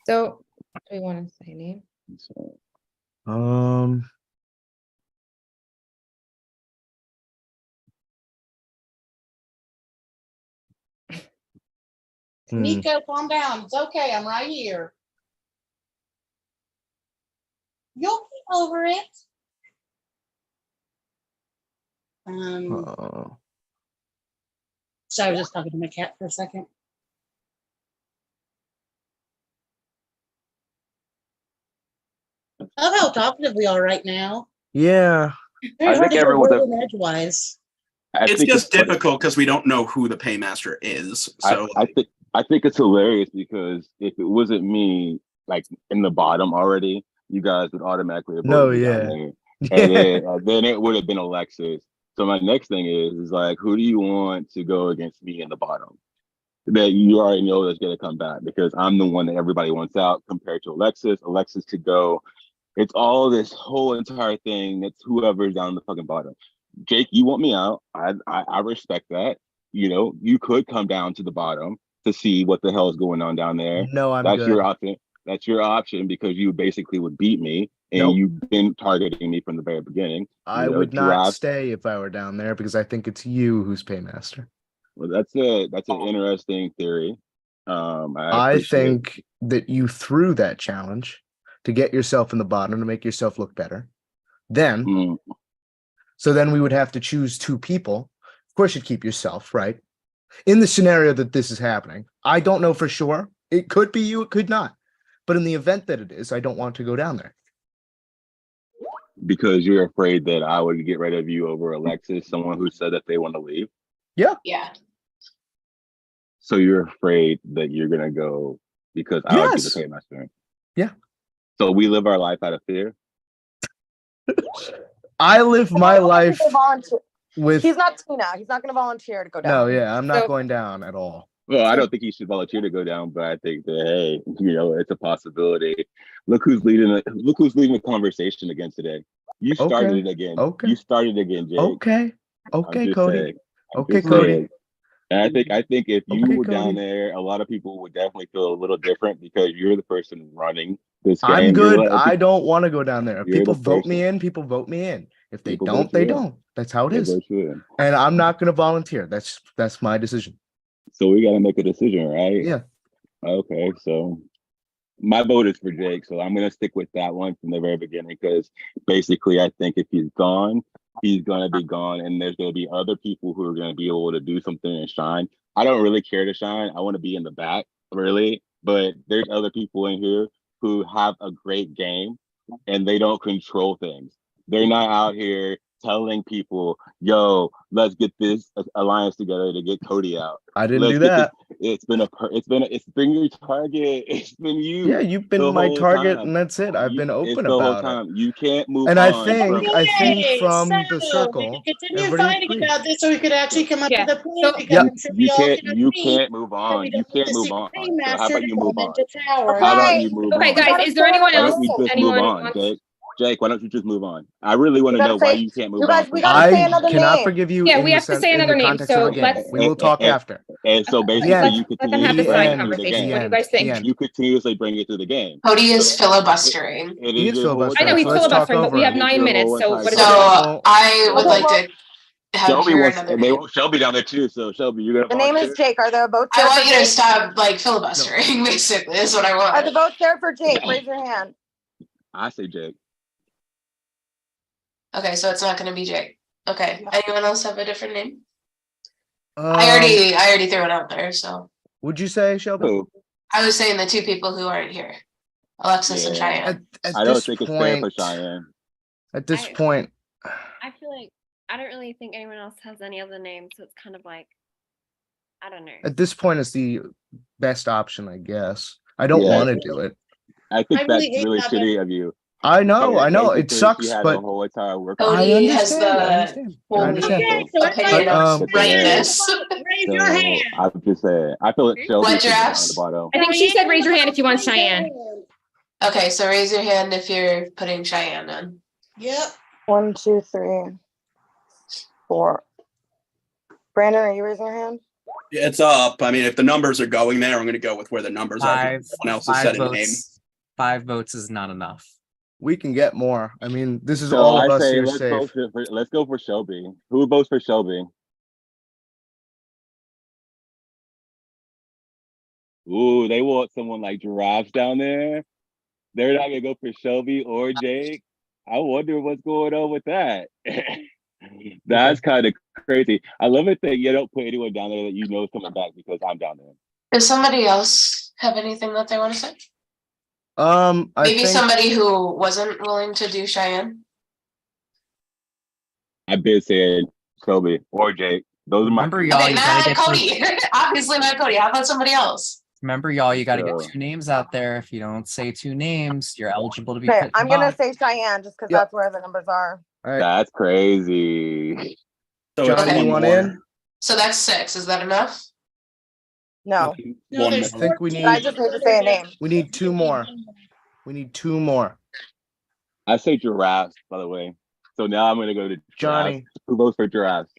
P: So do we want to say a name?
Q: So,
F: Um.
H: Nico, calm down. It's okay. I'm right here. You'll get over it. So I was just talking to my cat for a second. I love how talkative we are right now.
F: Yeah.
H: Very
G: I
H: hard
G: think
H: to go
G: everyone's a-
H: word and edgewise.
G: It's just difficult because we don't know who the Paymaster is. So
Q: I think it's hilarious because if it wasn't me, like in the bottom already, you guys would automatically have
F: No,
Q: voted me down
F: yeah.
Q: there.
F: Yeah.
Q: And then it would have been Alexis. So my next thing is like, who do you want to go against me in the bottom? That you already know that's gonna come back because I'm the one that everybody wants out compared to Alexis. Alexis could go. It's all this whole entire thing. It's whoever's down the fucking bottom. Jake, you want me out. I respect that. You know, you could come down to the bottom to see what the hell is going on down there.
F: No, I'm
Q: That's
F: good.
Q: your option. That's your option because you basically would beat me and
F: Nope.
Q: you've been targeting me from the very beginning.
F: I
Q: You know,
F: would not
Q: Giraffe-
F: stay if I were down there because I think it's you who's Paymaster.
Q: Well, that's an interesting theory.
F: I
Q: appreciate it.
F: think that you threw that challenge to get yourself in the bottom to make yourself look better. Then,
Q: Mm.
F: so then we would have to choose 2 people. Of course, you'd keep yourself, right? In the scenario that this is happening, I don't know for sure. It could be you, it could not. But in the event that it is, I don't want to go down there.
Q: Because you're afraid that I would get rid of you over Alexis, someone who said that they want to leave.
F: Yeah.
M: Yeah.
Q: So you're afraid that you're gonna go because I would be the
F: Yes.
Q: paymaster.
F: Yeah.
Q: So we live our life out of fear.
F: I live my life
I: Volunteer.
F: with.
I: He's not Tina. He's not going to volunteer to go down.
F: No, yeah, I'm not
P: So-
F: going down at all.
Q: Well, I don't think he should volunteer to go down, but I think that hey, it's a possibility. Look who's leading the conversation again today. You started
F: Okay.
Q: it again.
F: Okay.
Q: You started again, Jake.
F: Okay.
Q: I'm
F: Okay,
Q: just
F: Cody.
Q: saying.
F: Okay,
Q: Just
F: Cody.
Q: saying. And I think if you
F: Okay,
Q: were down
F: Cody.
Q: there, a lot of people would definitely feel a little different because you're the person running this game.
F: I'm
Q: You're
F: good.
Q: letting
F: I
Q: people-
F: don't want to go down there. If
Q: You're
F: people
Q: the
F: vote
Q: person.
F: me in, people vote me in. If they
Q: People
F: don't,
Q: vote
F: they
Q: you in.
F: don't. That's how it
Q: They
F: is.
Q: vote you in.
F: And I'm not going to volunteer. That's my decision.
Q: So we got to make a decision, right?
F: Yeah.
Q: Okay, so my vote is for Jake, so I'm gonna stick with that one from the very beginning because basically I think if he's gone, he's gonna be gone, and there's gonna be other people who are gonna be able to do something and shine. I don't really care to shine. I want to be in the back, really, but there's other people in here who have a great game and they don't control things. They're not out here telling people, "Yo, let's get this alliance together to get Cody out."
F: I didn't
Q: Let's
F: do
Q: get
F: that.
Q: It's been your target. It's been you.
F: Yeah, you've been
Q: the
F: my
Q: whole
F: target,
Q: time.
F: and that's it. I've been
Q: It's
F: open
Q: the whole
F: about it.
Q: time. You can't move
F: And
Q: on.
F: I think
H: Okay,
F: from the
H: so
F: circle,
H: we could continue
F: everybody
H: fighting
F: agrees.
H: about this, so we could actually come up
P: Yeah.
H: with a plan.
P: So-
H: Because
F: Yep.
H: I'm sure we all can
Q: You
H: agree
Q: can't move
H: that
Q: on.
H: we
Q: You
H: don't
Q: can't
H: want the
Q: move
H: secret
Q: on. So how
H: paymaster
Q: about
H: to
Q: you
H: come
Q: move on?
H: into power.
Q: How about
I: Okay.
Q: you move
P: Okay,
Q: on?
P: guys, is there anyone
Q: Why
P: else?
Q: don't you just
P: Anyone
Q: move on,
P: wants?
Q: Jake? Jake, why don't you just move on? I really want to
I: gotta
Q: know why
I: say-
Q: you can't move
I: you guys,
Q: on.
I: we
Q: from
I: gotta
Q: this.
I: say another
F: cannot
I: name.
F: forgive you
P: Yeah,
F: in
P: we
F: the
P: have to say
F: in the
P: another name,
F: context
P: so
F: of the game.
P: let's-
F: We will talk
Q: And-
F: after.
Q: And so basically,
F: Yeah.
Q: you
P: Let them have the
Q: continuously
P: side
Q: bring it to the
P: conversation.
Q: game.
P: What do you guys think?
Q: You continuously bring it to the game.
J: Cody is
Q: So,
J: filibustering.
Q: It
F: He
Q: is
F: is
Q: your whole
F: filibustering,
P: I know he's
F: so let's talk
P: filibustering, but we
F: over
P: have
F: it.
P: 9 minutes, so what is
J: So
P: it?
F: Well,
J: I would
I: Okay,
J: like
I: well-
J: to have
Q: Shelby
J: hear
Q: wants.
J: another
Q: They
J: name.
Q: want Shelby down there too. So Shelby, you're gonna
I: The name is
Q: volunteer?
I: Jake. Are the votes
J: I
I: there
J: want
I: for
J: you to
I: Jake?
J: stop like filibustering, basically, is what I
I: Are the
J: want.
I: votes there for Jake? Raise your hand.
Q: I say Jake.
J: Okay, so it's not gonna be Jake. Okay. Anyone else have a different name?
F: Um,
J: I already threw it out there, so
F: would you say, Shelby?
Q: Who?
J: I was saying the two people who aren't here. Alexis and
Q: Yeah.
J: Cheyenne.
F: At
Q: I don't
F: this
Q: think it's fair for
F: point,
Q: Cheyenne.
F: at this
K: I-
F: point,
K: I feel like I don't really think anyone else has any other names, so it's kind of like I don't know.
F: at this point, it's the best option, I guess. I don't
Q: Yeah.
F: want to do it.
Q: I think
H: I
Q: that's
H: really hate
Q: really
H: that,
Q: shitty of you.
F: I know, I know, it
Q: Basically,
F: sucks,
Q: she had
F: but
Q: the whole entire work.
J: Cody
F: I
J: has
F: understand.
J: the
F: I understand. I
J: holy
F: understand.
H: Okay, so
J: opinion
F: But,
J: of
F: um,
J: rightness.
H: Raise
Q: So
H: your hand.
Q: I'm just saying. I feel like Shelby
J: What
Q: should be down at
J: drafts?
Q: the bottom.
P: I think she said raise your hand if you want Cheyenne.
J: Okay, so raise your hand if you're putting Cheyenne in.
H: Yep.
I: 1, 2, 3, 4. Brandon, are you raising your hand?
G: It's up. I mean, if the numbers are going there, I'm going to go with where the numbers are.
E: Five,
G: Someone else has
E: five
G: said a name.
E: votes. 5 votes is not enough.
F: we can get more. I mean, this is
Q: So
F: all of
Q: I
F: us
Q: say
F: here
Q: let's
F: safe.
Q: let's go for Shelby. Who votes for Shelby? Ooh, they want someone like Giraffes down there. They're not gonna go for Shelby or Jake. I wonder what's going on with that. That's kind of crazy. I love it that you don't put anyone down there that you know is coming back because I'm down there.
J: Does somebody else have anything that they want to say?
F: I
J: Maybe
F: think
J: somebody who wasn't willing to do Cheyenne.
Q: I've been saying Shelby or Jake. Those are my.
E: Remember, y'all,
J: Okay,
E: you
J: not
E: gotta get
J: Cody. Obviously not Cody. How about somebody else?
E: Remember, y'all, you gotta
Q: So-
E: get 2 names out there. If you don't say 2 names, you're eligible to be
I: Okay,
E: put
I: I'm gonna
E: off.
I: say Cheyenne just because
F: Yep.
I: that's where the numbers are.
F: all right,
Q: That's crazy.
G: So
F: Johnny,
J: Okay.
F: you want in?
J: So that's 6. Is that enough?
I: No,
H: No,
G: One
H: there's
G: minute.
F: I think we
H: 14
F: need-
I: I just need to say a name.
F: We need 2 more. We need 2 more.
Q: I say Giraffes, by the way. So now I'm gonna go to
F: Johnny.
Q: Giraffes. Who votes for Giraffes?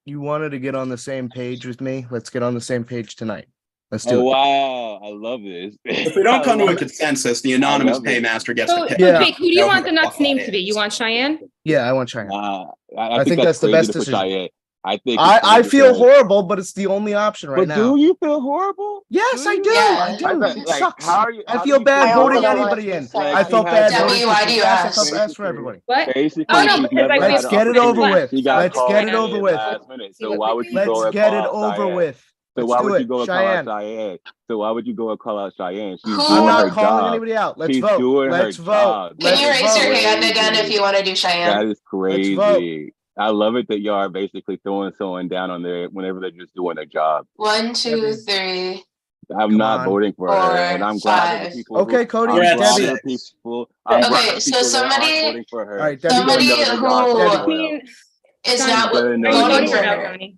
F: You wanted to get on the same page with me. Let's get on the same page tonight. Let's do
Q: Oh
F: it.
Q: wow, I love this.
G: If we don't come to a
Q: I love it.
G: consensus, the anonymous
Q: love it.
G: paymaster gets
P: So,
G: to pick.
F: Yeah.
P: Jake, who do you
G: Know
P: want
G: who
P: the
G: the
P: nuts
G: fuck
P: name
G: that
P: to be?
G: is.
P: You want Cheyenne?
F: Yeah, I want Cheyenne.
Q: I
F: think that's the
Q: crazy
F: best
Q: to put
F: decision.
Q: Cheyenne. I think.
F: I
Q: it's
F: feel
Q: because-
F: horrible, but it's the only option right
Q: But
F: now.
Q: do you feel horrible?
F: Yes, I do.
J: Yeah.
F: I do. It
Q: Like,
F: sucks.
Q: how are you?
F: I
Q: how
F: feel
Q: do you
F: bad
I: I
Q: feel
F: voting
I: also don't
Q: horrible?
F: anybody in.
I: like
F: I
Q: she
F: felt
Q: has
F: bad
Q: no-
J: Debbie,
F: voting
J: why
F: for
J: do you
F: Jiraffes. I
J: ask?
F: felt bad for everybody.
P: What?
Q: Basically,
P: Oh, no,
Q: she's
P: because,
Q: never
P: like, we
Q: had
F: Let's
P: have
Q: a
F: get it
P: to
F: over
P: plan.
F: with.
Q: She got
F: Let's
Q: called
F: get it
Q: in
F: over with.
Q: last minute.
P: See
Q: So
P: what
Q: why
P: we
Q: would you
P: agree.
Q: go
F: Let's
Q: and
F: get
Q: call
F: it
Q: out
F: over
Q: Cheyenne?
F: with.
Q: So
F: Let's
Q: why
F: do
Q: would you
F: it.
Q: go and call out
F: Cheyenne.
Q: Cheyenne? So why would you go and call out Cheyenne? She's
J: Who-
F: I'm
Q: doing
F: not
Q: her
F: calling
Q: job.
F: anybody out. Let's
Q: She's
F: vote.
Q: doing her
F: Let's vote.
Q: job.
J: Can
F: Let's
J: you raise your
F: vote.
J: hand again if you want to do
Q: That
J: Cheyenne?
Q: is
F: vote.
Q: crazy. I love it that y'all are basically throwing someone down on there whenever they're just doing their job.
J: 1, 2,
F: Debbie.
J: 3.
Q: I'm
F: Come
Q: not
F: on.
Q: voting for her,
J: 4,
Q: and I'm glad that
J: 5.
Q: the people.
F: Okay, Cody.
Q: I'm
G: We're at
Q: glad that
G: Debbie.
Q: the people. I'm glad
J: Okay,
Q: that
J: so
Q: people that aren't
J: somebody-
Q: voting for her.
F: All right, Debbie.
J: Somebody
Q: know that y'all are
J: who-
Q: loyal.
P: Between-
J: Is
P: Johnny,
J: not
Q: Better know
P: Are you
Q: that
J: voting
P: voting
Q: you
J: for
P: or
Q: are.
P: no,
J: her.
P: Johnny?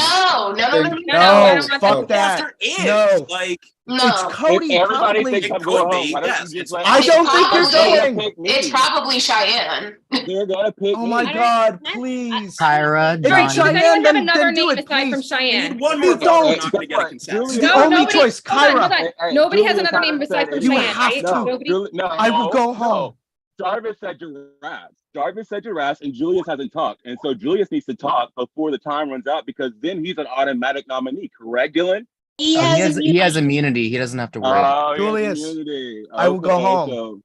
J: No, no, no, no, no,
F: No,
J: I don't want
F: fuck
J: that.
F: that.
G: Yes, there is.
F: No.
G: Like,
J: No.
F: It's Cody.
Q: If everybody
F: probably.
Q: thinks
G: It
Q: I'm
G: could
Q: going
G: be,
Q: home, why don't
G: yes,
Q: you
G: it's
Q: just let
F: I
Q: me-
F: don't think you're
J: probably-
F: going.
Q: Pick me.
J: It's probably Cheyenne.
Q: They're gonna pick
F: Oh
Q: me.
F: my
K: don't-
F: God,
K: I-
F: please.
E: Tyra,
F: If it's
P: Right, does
E: Johnny.
F: Cheyenne,
P: anyone have
F: then
P: another
F: do
P: name
F: it,
P: aside from
F: please.
G: we
P: Cheyenne?
G: need one
F: You
G: more vote.
F: don't.
G: We're not going to get a consensus.
F: It's the
P: No,
F: only
P: nobody.
F: choice,
P: Hold on, hold
F: Kyra.
P: on. Nobody has
Q: Julius
P: another
Q: hasn't
P: name aside
Q: said
P: from
F: You
Q: anything.
P: Cheyenne,
F: have
P: right?
F: to.
P: Nobody.
Q: No,
F: I will go
Q: no.
F: home.
Q: Jarvis said giraffes. Jarvis said giraffes, and Julius hasn't talked. And so Julius needs to talk before the time runs out because then he's an automatic nominee. Correct, Dylan?
E: He has immunity. He doesn't have to worry.
Q: Oh, he has
F: Julius,
Q: immunity.
F: I will go
Q: Okay,
F: home.
Q: so,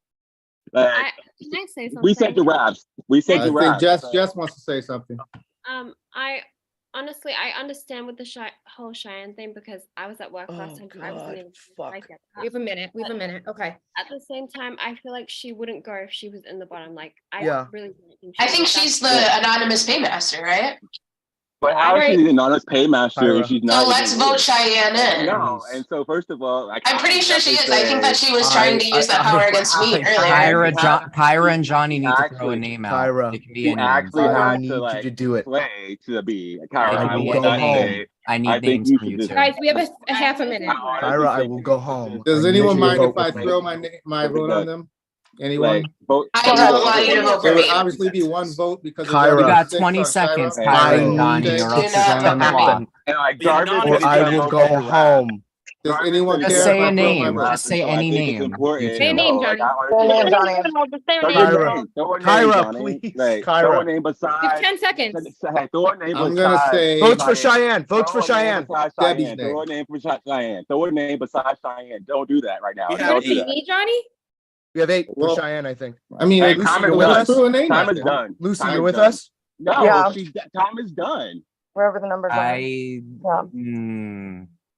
Q: like,
K: Can I say something?
Q: We said the raps. We said
L: I
Q: the
L: think
Q: raps.
L: Jess wants to say something.
K: I honestly, I understand with the whole Cheyenne thing because I was at work last time. I wasn't even. I get that.
P: We have a minute. We have a minute. Okay.
K: At the same time, I feel like she wouldn't go if she was in the bottom. Like, I
F: Yeah.
K: really don't think
J: I
K: she
J: think
K: would.
J: she's the
K: That's-
J: anonymous paymaster, right?
Q: But how is she the anonymous paymaster if she's not?
J: So let's
Q: even
J: vote
Q: here?
J: Cheyenne in.
Q: No, and so first of all,
J: I'm pretty sure she is. I think that she was trying to use that power against me earlier.
E: Kyra and Johnny need to throw a name out.
F: Kyra.
E: It can be
Q: You
E: anyone.
Q: actually
F: I
Q: have
F: need
Q: to
F: you
Q: like
F: to do it.
Q: play to be
E: It
Q: Kyra.
E: can
Q: I
E: be
Q: will
E: any
Q: not
E: name.
Q: say.
E: I need
Q: I think
E: names
Q: you
E: from
Q: should
E: you
Q: just.
E: too.
P: Guys, we have a half a minute.
F: Kyra, I will go home.
L: Does
F: I need
L: anyone
F: you to
L: mind if
F: vote
L: I
F: with me.
L: throw my vote on them? Anyone?
Q: Like, vote.
J: I don't want you to vote for
L: There would
J: me.
L: obviously be one vote because
F: Kyra.
E: You got
L: 6
E: 20
L: on
E: seconds,
L: Kyra.
E: Kyra
F: I
E: and Johnny,
F: need
E: or
J: Do
E: else you're
J: not
E: going on the
J: vote for me.
E: block.
Q: And like garbage
F: Or
Q: is
F: I
Q: gonna
F: will
Q: vote
F: go
Q: for rap.
F: home.
L: Does anyone
Q: Garbage
L: care
E: Say
L: if I
E: a
L: throw my
E: name.
L: vote?
E: Just say
Q: So I
E: any
Q: think it's
E: name.
Q: important.
E: You
P: Say a
E: two.
P: name,
Q: No, like,
P: Johnny.
J: Say a name, Johnny.
Q: Throw
F: Kyra.
Q: a name. Throw a name,
F: Kyra,
Q: Johnny.
F: please.
Q: Like, throw
F: Kyra.
Q: a name
P: You have
Q: besides.
P: 10 seconds.
Q: Throw a name
L: I'm gonna
Q: besides.
L: say
F: Votes for
Q: Cheyenne.
F: Cheyenne. Votes for
Q: Throw a name
F: Cheyenne.
Q: besides
L: Debbie's
Q: Cheyenne.
L: name.
Q: Throw a name for Cheyenne. Throw a name besides Cheyenne. Don't do that right now.
G: We
P: You
G: have
Q: Don't
P: gonna
Q: do
P: say
Q: that.
P: me, Johnny?
F: We have 8 for
L: Well,
F: Cheyenne, I think.
L: I mean,
Q: Hey,
F: Lucy,
Q: time
F: you're
Q: is
F: with
Q: done.
F: us?
L: throw a name
Q: Time
L: out
Q: is
L: there.
Q: done.
F: Lucy,
Q: Time
F: you're
Q: is
F: with
Q: done.
F: us?
Q: No,
I: Yeah.
Q: time is done.
I: Wherever the numbers are.
E: I.
I: Yeah.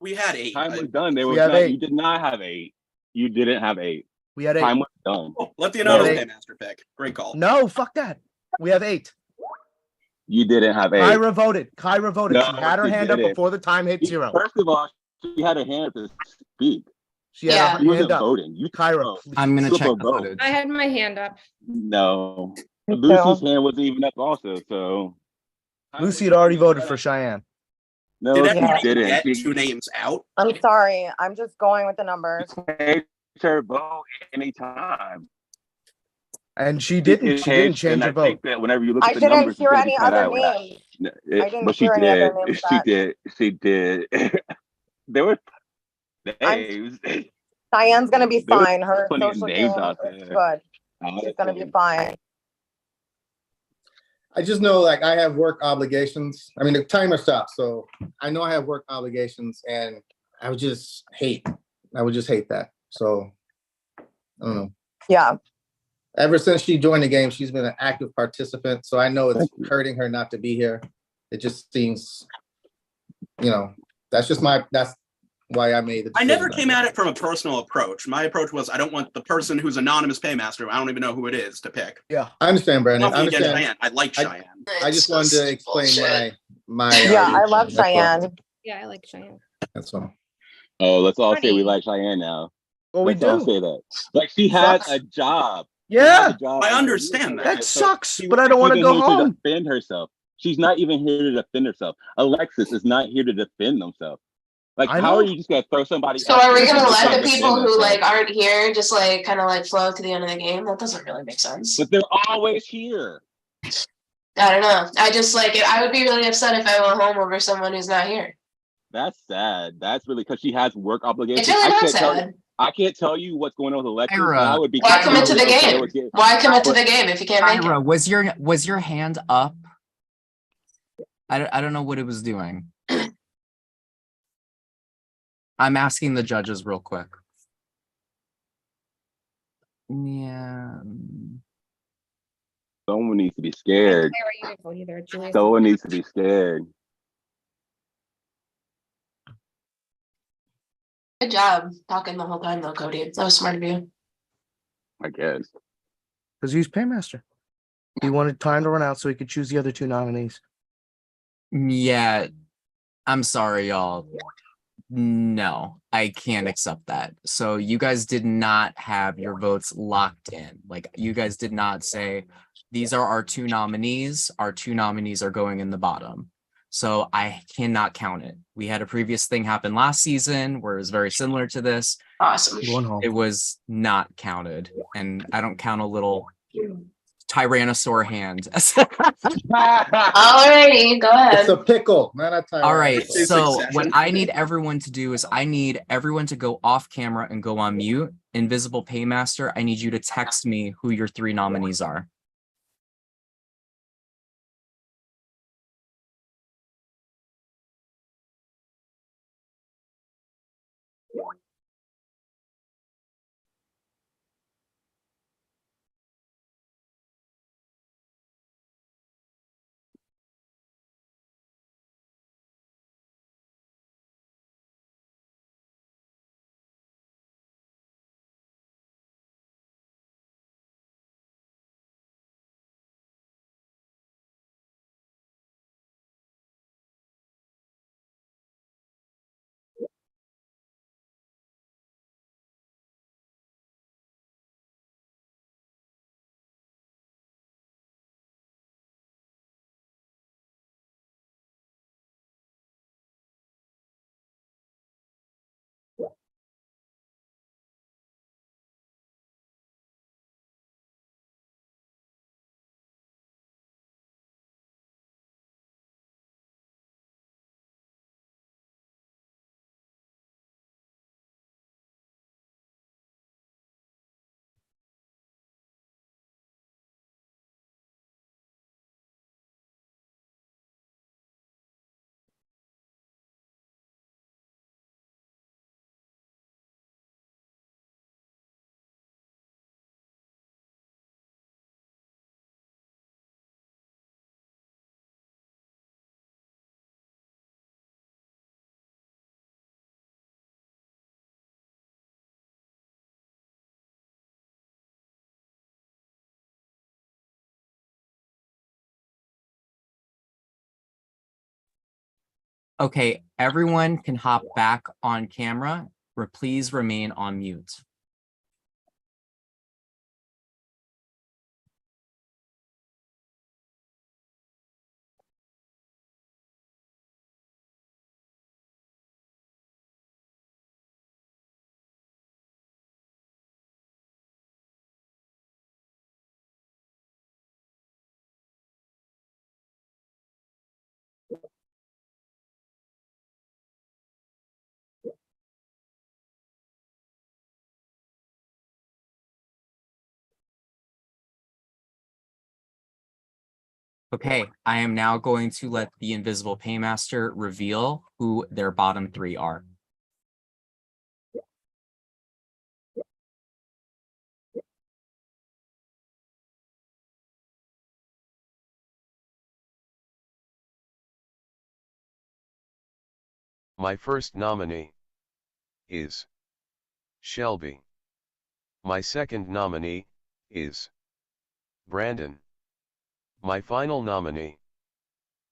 G: We had 8.
Q: Time was done. There
F: We
Q: was
F: have
Q: not.
F: 8.
Q: You did not have 8. You didn't have 8.
F: We had 8.
Q: Time was done.
G: Oh, let the
F: had
G: anonymous
F: 8.
G: paymaster pick. Great call.
F: No, fuck that. We have 8.
Q: You didn't have 8.
F: Kyra voted. Kyra voted.
Q: No,
F: She had her
Q: she
F: hand up
Q: didn't.
F: before the time hit 0.
Q: First of all, she had a hand to speak.
F: She had
J: Yeah.
F: her
Q: She
F: hand
Q: wasn't
F: up.
Q: voting. You
F: Kyra,
Q: vote.
F: please.
E: I'm gonna
Q: Super
E: check the
Q: vote.
E: footage.
P: I had my hand up.
Q: No.
I: Me
Q: Lucy's
I: too.
Q: hand wasn't even up also, so.
F: Lucy had already voted for Cheyenne.
Q: No,
G: Did
Q: she
G: everybody
Q: didn't.
G: get
Q: She
G: 2 names out?
I: I'm sorry. I'm just going with the numbers.
Q: made her vote anytime.
F: And she didn't. She didn't change
Q: And
F: her
Q: I
F: vote.
Q: think that whenever you look
I: I
Q: at the
I: didn't
Q: numbers,
I: hear
Q: it's gonna
I: any
Q: be cut
I: other
Q: out.
I: names.
Q: No,
I: I didn't
Q: but she
I: hear any
Q: did.
I: other names
Q: She
I: that-
Q: did. She did. There were
I: I'm-
Q: names.
I: Cheyenne's gonna be
Q: There was
I: fine. Her
Q: plenty of
I: social
Q: names
I: game
Q: out
I: is
Q: there.
I: good. She's gonna be fine.
L: I just know like I have work obligations. I mean, the timer stopped, so I know I have work obligations and I would just hate that. So I don't know.
I: Yeah.
L: Ever since she joined the game, she's been an active participant. So I know it's hurting her not to be here. It just seems, that's why I made the
G: I never
L: decision.
G: came at it from a personal approach. My approach was I don't want the person who's anonymous paymaster, I don't even know who it is, to pick.
F: Yeah.
L: I understand, Brandon. I
G: Nothing against
L: understand.
G: Cheyenne. I like Cheyenne.
L: I just wanted to explain my.
I: Yeah, I love
L: that's all.
I: Cheyenne.
P: Yeah, I like Cheyenne.
L: That's all.
Q: Oh, let's all say we
P: Funny.
Q: like Cheyenne now.
F: Well, we
Q: Let's all
F: do.
Q: say that. Like she had
F: Sucks.
Q: a job.
F: Yeah.
G: I understand that.
F: That
Q: So
F: sucks,
Q: she
F: but I don't want to
Q: wasn't
F: go
Q: even here
F: home.
Q: To defend herself. She's not even here to defend herself. Alexis is not here to defend themselves. Like,
F: I
Q: how
F: know.
Q: are you just gonna throw somebody?
J: So
Q: else
J: are we
Q: in
J: gonna
Q: to
J: let
Q: try
J: the
Q: to
J: people
Q: defend
J: who
Q: themselves?
J: like aren't here just like kind of like flow to the end of the game? That doesn't really make sense.
Q: But they're always here.
J: I don't know. I just like it. I would be really upset if I went home over someone who's not here.
Q: That's sad. That's really because she has work obligations.
J: It's really not
Q: can't tell
J: sad.
Q: you, I can't tell you what's going on with Alexis.
E: Kyra.
Q: but I would be.
J: Why commit to the
Q: okay
J: game?
Q: with it.
J: Why commit to
Q: But-
J: the game if you can't make it?
E: Kyra, was your hand up? I don't know what it was doing. I'm asking the judges real quick. Yeah.
Q: Someone needs to be scared.
P: Sarah, you didn't vote either. Julia.
Q: Someone needs to be scared.
J: Good job talking the whole time though, Cody. That was smart of you.
Q: I guess.
F: Because he's paymaster. He wanted time to run out so he could choose the other 2 nominees.
E: Yeah. I'm sorry, y'all. No, I can't accept that. So you guys did not have your votes locked in. Like you guys did not say these are our 2 nominees. Our 2 nominees are going in the bottom. So I cannot count it. We had a previous thing happen last season where it was very similar to this.
J: Awesome.
F: Going home.
E: It was not counted. And I don't count a little tyrannosaur hand.
J: Alrighty, go ahead.
L: It's a pickle, not a time.
E: All right.
G: It's
E: So
G: succession.
E: what I need everyone to do is I need everyone to go off camera and go on mute. Invisible Paymaster, I need you to text me who your 3 nominees are. Okay, everyone can hop back on camera. Please remain on mute. Okay, I am now going to let the Invisible Paymaster reveal who their bottom three are.
R: My first nominee is Shelby. My second nominee is Brandon. My final nominee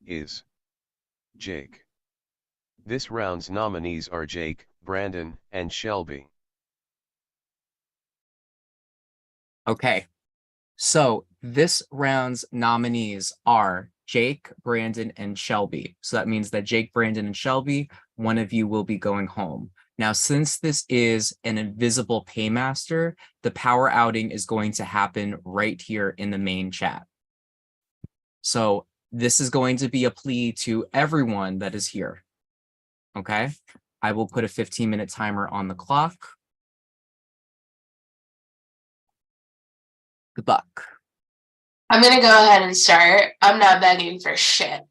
R: is Jake. This round's nominees are Jake, Brandon, and Shelby.
E: Okay, so this round's nominees are Jake, Brandon, and Shelby. So that means that Jake, Brandon, and Shelby, one of you will be going home. Now, since this is an invisible paymaster, the power outing is going to happen right here in the main chat. So this is going to be a plea to everyone that is here. Okay, I will put a 15-minute timer on the clock. Good luck.
J: I'm gonna go ahead and start. I'm not begging for shit.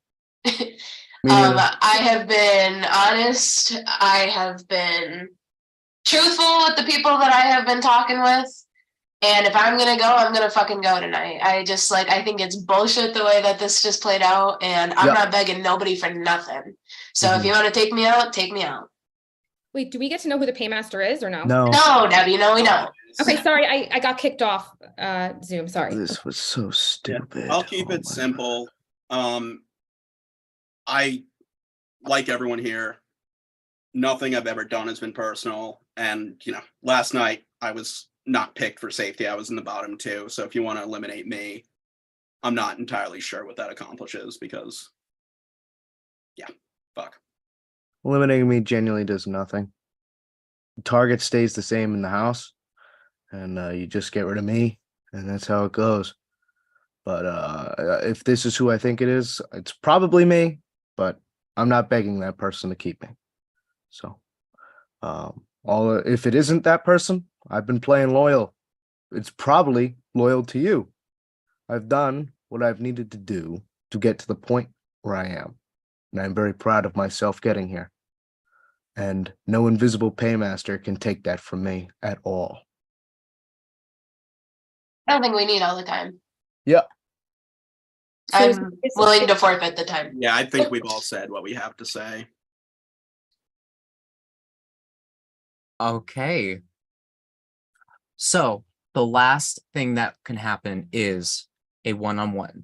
J: I have been honest. I have been truthful with the people that I have been talking with. And if I'm gonna go, I'm gonna fucking go tonight. I think it's bullshit the way that this just played out, and I'm not begging nobody for nothing. So if you want to take me out, take me out.
P: Wait, do we get to know who the paymaster is or no?
F: No.
J: No, Debbie, no, we don't.
P: Okay, sorry, I got kicked off Zoom. Sorry.
F: This was so stupid.
G: I'll keep it simple. I, like everyone here, nothing I've ever done has been personal. And, last night I was not picked for safety. I was in the bottom two. So if you want to eliminate me, I'm not entirely sure what that accomplishes because, fuck.
F: Eliminating me genuinely does nothing. The target stays the same in the house, and you just get rid of me, and that's how it goes. But if this is who I think it is, it's probably me, but I'm not begging that person to keep me. So if it isn't that person, I've been playing loyal. It's probably loyal to you. I've done what I've needed to do to get to the point where I am, and I'm very proud of myself getting here. And no invisible paymaster can take that from me at all.
J: I don't think we need all the time.
F: Yep.
J: I'm willing to forfeit the time.
G: Yeah, I think we've all said what we have to say.
E: Okay. So the last thing that can happen is a one-on-one.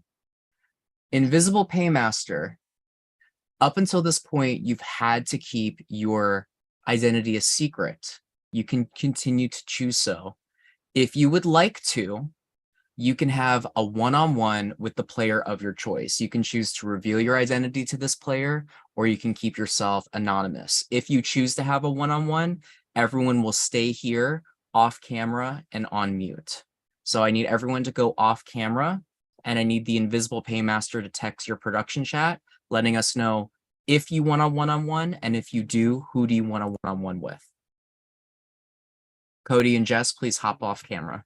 E: Invisible Paymaster, up until this point, you've had to keep your identity a secret. You can continue to choose so. If you would like to, you can have a one-on-one with the player of your choice. You can choose to reveal your identity to this player, or you can keep yourself anonymous. If you choose to have a one-on-one, everyone will stay here off camera and on mute. So I need everyone to go off camera, and I need the Invisible Paymaster to text your production chat, letting us know if you want a one-on-one, and if you do, who do you want a one-on-one with? Cody and Jess, please hop off camera.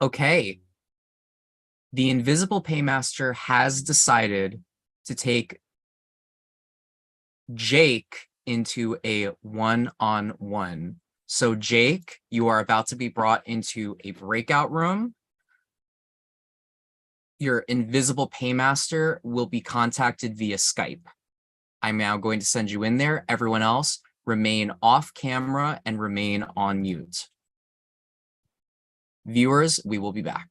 E: Okay. The Invisible Paymaster has decided to take Jake into a one-on-one. So Jake, you are about to be brought into a breakout room. Your Invisible Paymaster will be contacted via Skype. I'm now going to send you in there. Everyone else, remain off camera and remain on mute. Viewers, we will be back.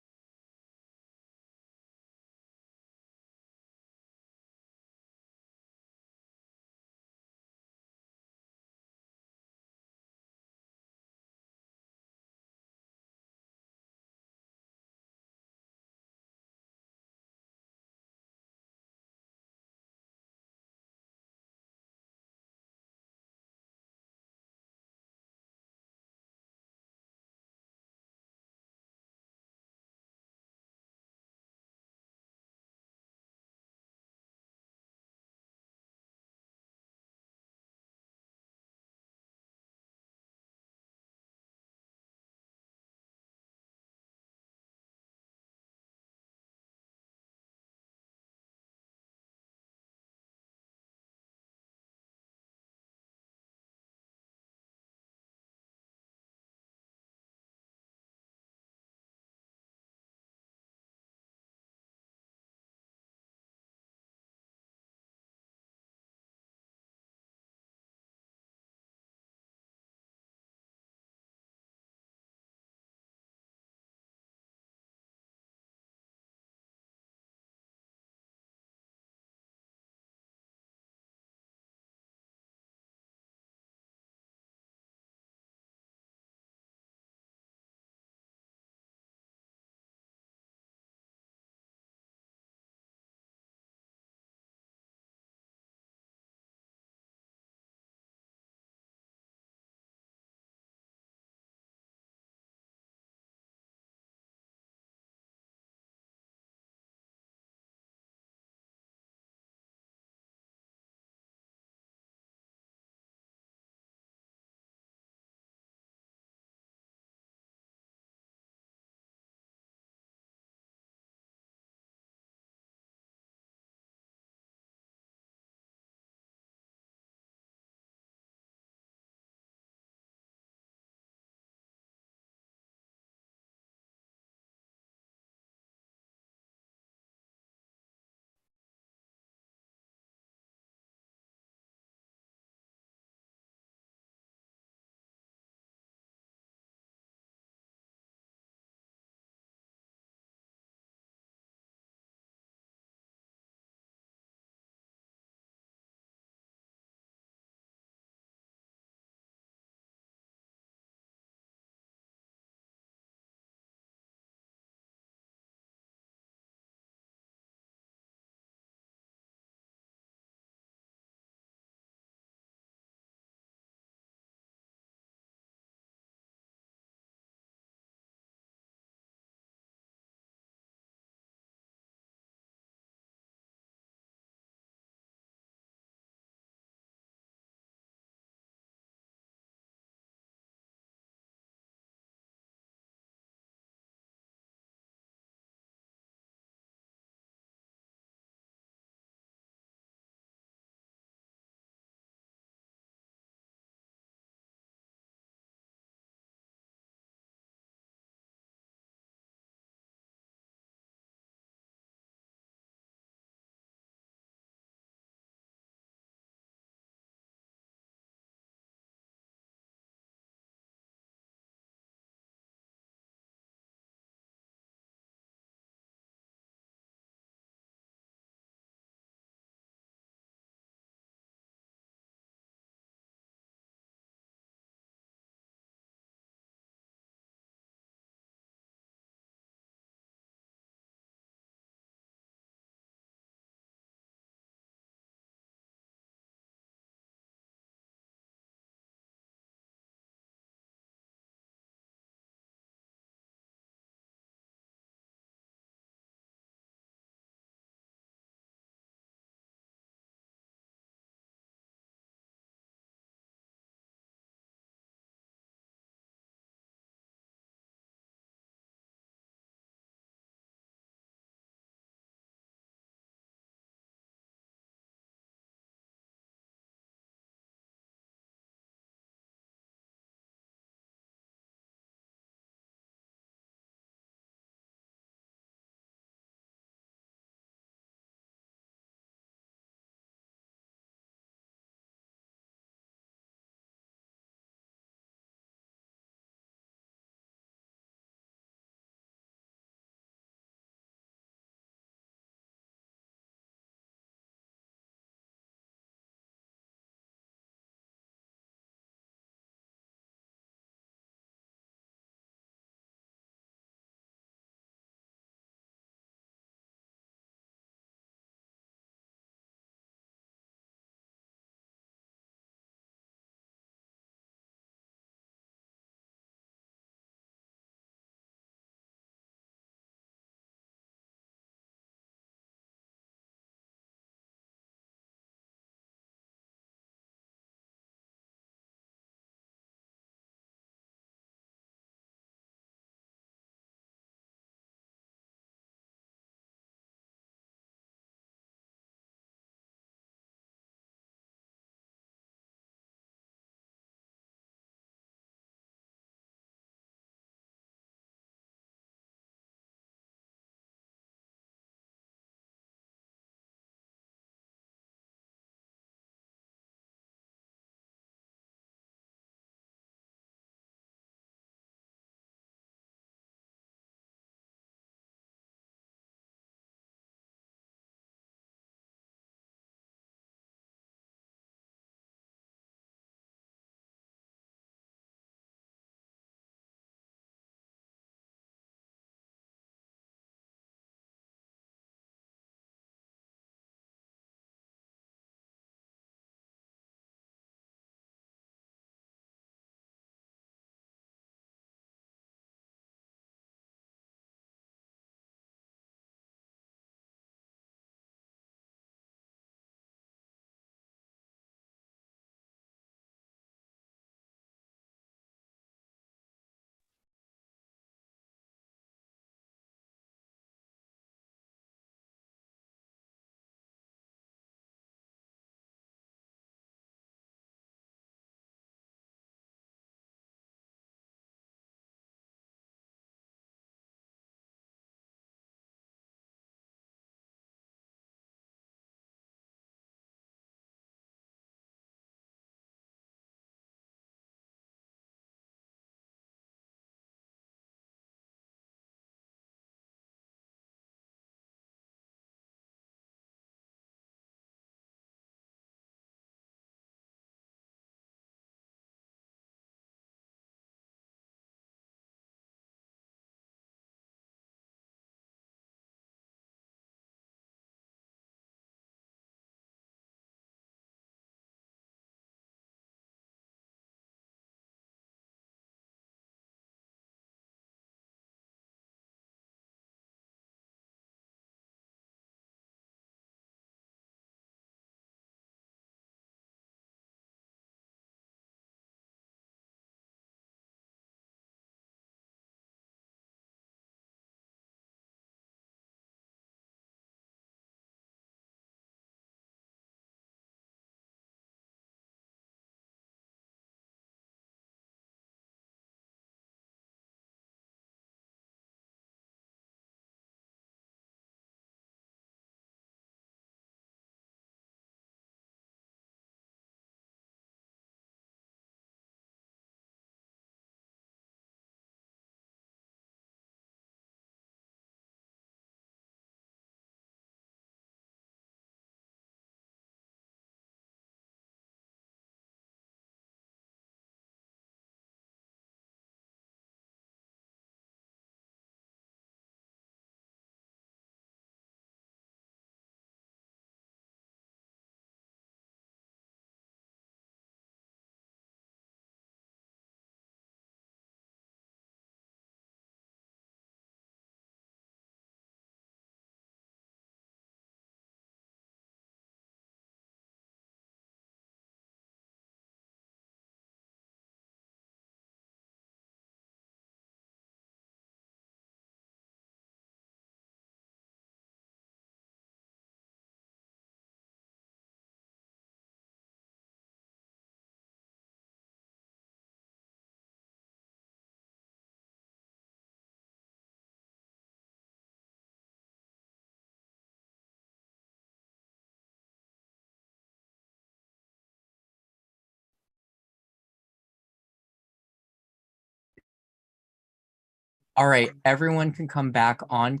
E: All right, everyone can come back on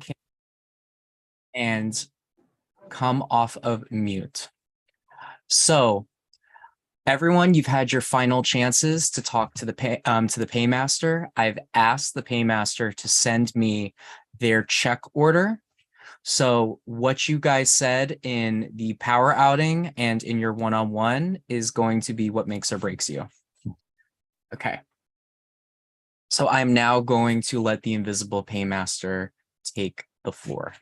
E: and come off of mute. So, everyone, you've had your final chances to talk to the paymaster. I've asked the paymaster to send me their check order. So what you guys said in the power outing and in your one-on-one is going to be what makes or breaks you. Okay. So I'm now going to let the invisible paymaster take the floor.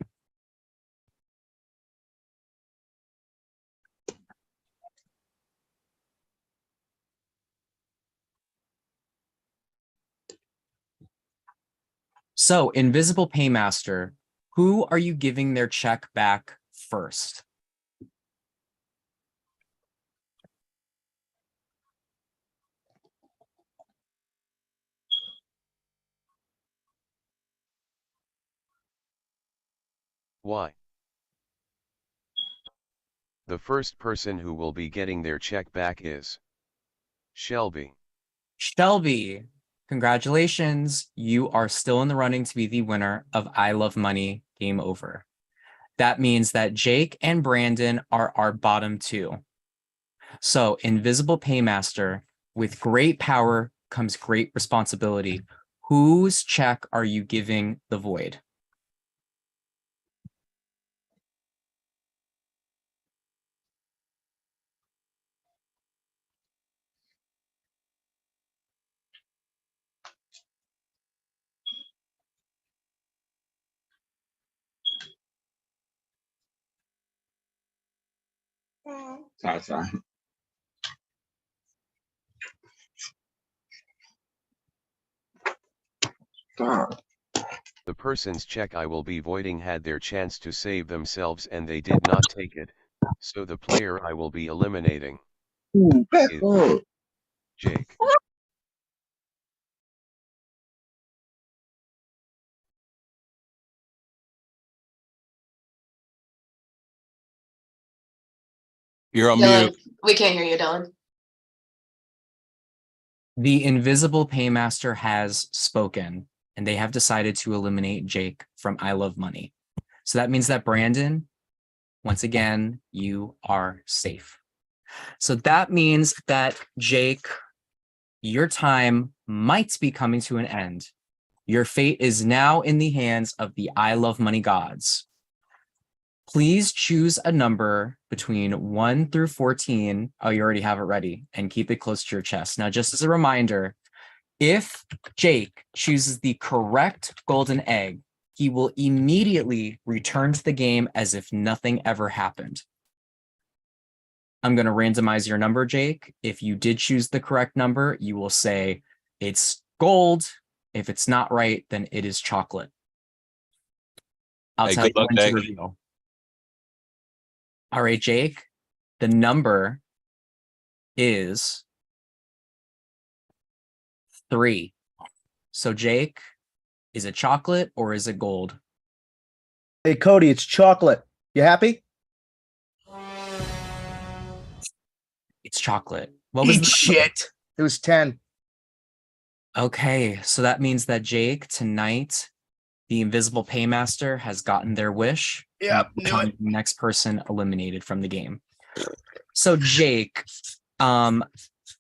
E: So, invisible paymaster, who are you giving their check back first?
R: Why? The first person who will be getting their check back is Shelby.
E: Shelby, congratulations. You are still in the running to be the winner of I Love Money Game Over. That means that Jake and Brandon are our bottom two. So, invisible paymaster, with great power comes great responsibility. Whose check are you giving the void?
N: Sorry.
R: The person's check I will be voiding had their chance to save themselves and they did not take it, so the player I will be eliminating is Jake.
G: You're on
J: Dylan,
G: mute.
J: we can't hear you, Dylan.
E: The invisible paymaster has spoken, and they have decided to eliminate Jake from I Love Money. So that means that Brandon, once again, you are safe. So that means that Jake, your time might be coming to an end. Your fate is now in the hands of the I Love Money gods. Please choose a number between 1 through 14. Oh, you already have it ready, and keep it close to your chest. Now, just as a reminder, if Jake chooses the correct golden egg, he will immediately return to the game as if nothing ever happened. I'm going to randomize your number, Jake. If you did choose the correct number, you will say it's gold. If it's not right, then it is chocolate. I'll tell you
G: good luck,
E: when to
G: Jake.
E: reveal. All right, Jake, the number is 3. So, Jake, is it chocolate or is it gold?
F: Hey, Cody, it's chocolate. You happy?
E: It's chocolate. What was
F: Eat
E: the
F: shit. It was 10.
E: Okay, so that means that Jake, tonight, the invisible paymaster has gotten their wish.
F: Yep,
E: and
F: knew
E: become
F: it.
E: the next person eliminated from the game. So, Jake,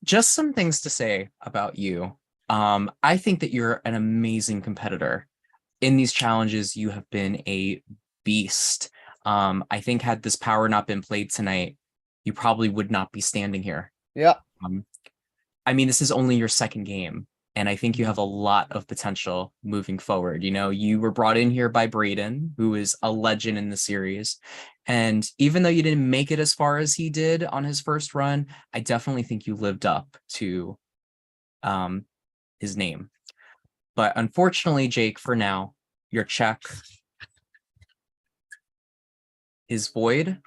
E: just some things to say about you. I think that you're an amazing competitor. In these challenges, you have been a beast. I think had this power not been played tonight, you probably would not be standing here.
F: Yeah.
E: I mean, this is only your second game, and I think you have a lot of potential moving forward. You know, you were brought in here by Braden, who is a legend in the series. And even though you didn't make it as far as he did on his first run, I definitely think you lived up to his name. But unfortunately, Jake, for now, your check is void.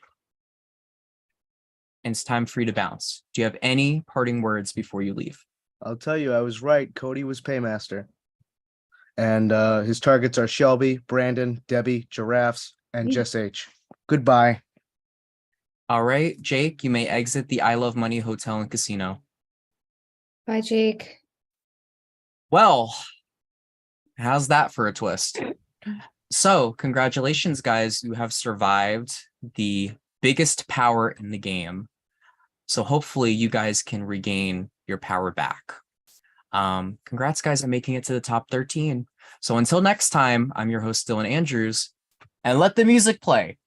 E: And it's time for you to bounce. Do you have any parting words before you leave?
F: I'll tell you, I was right. Cody was paymaster. And his targets are Shelby, Brandon, Debbie, Giraffes, and Jess H. Goodbye.
E: All right, Jake, you may exit the I Love Money Hotel and Casino.
P: Bye, Jake.
E: Well, How's that for a twist? So, congratulations, guys. You have survived the biggest power in the game. So, hopefully, you guys can regain your power back. Congrats, guys, on making it to the top 13. So, until next time, I'm your host, Dylan Andrews, and let the music play.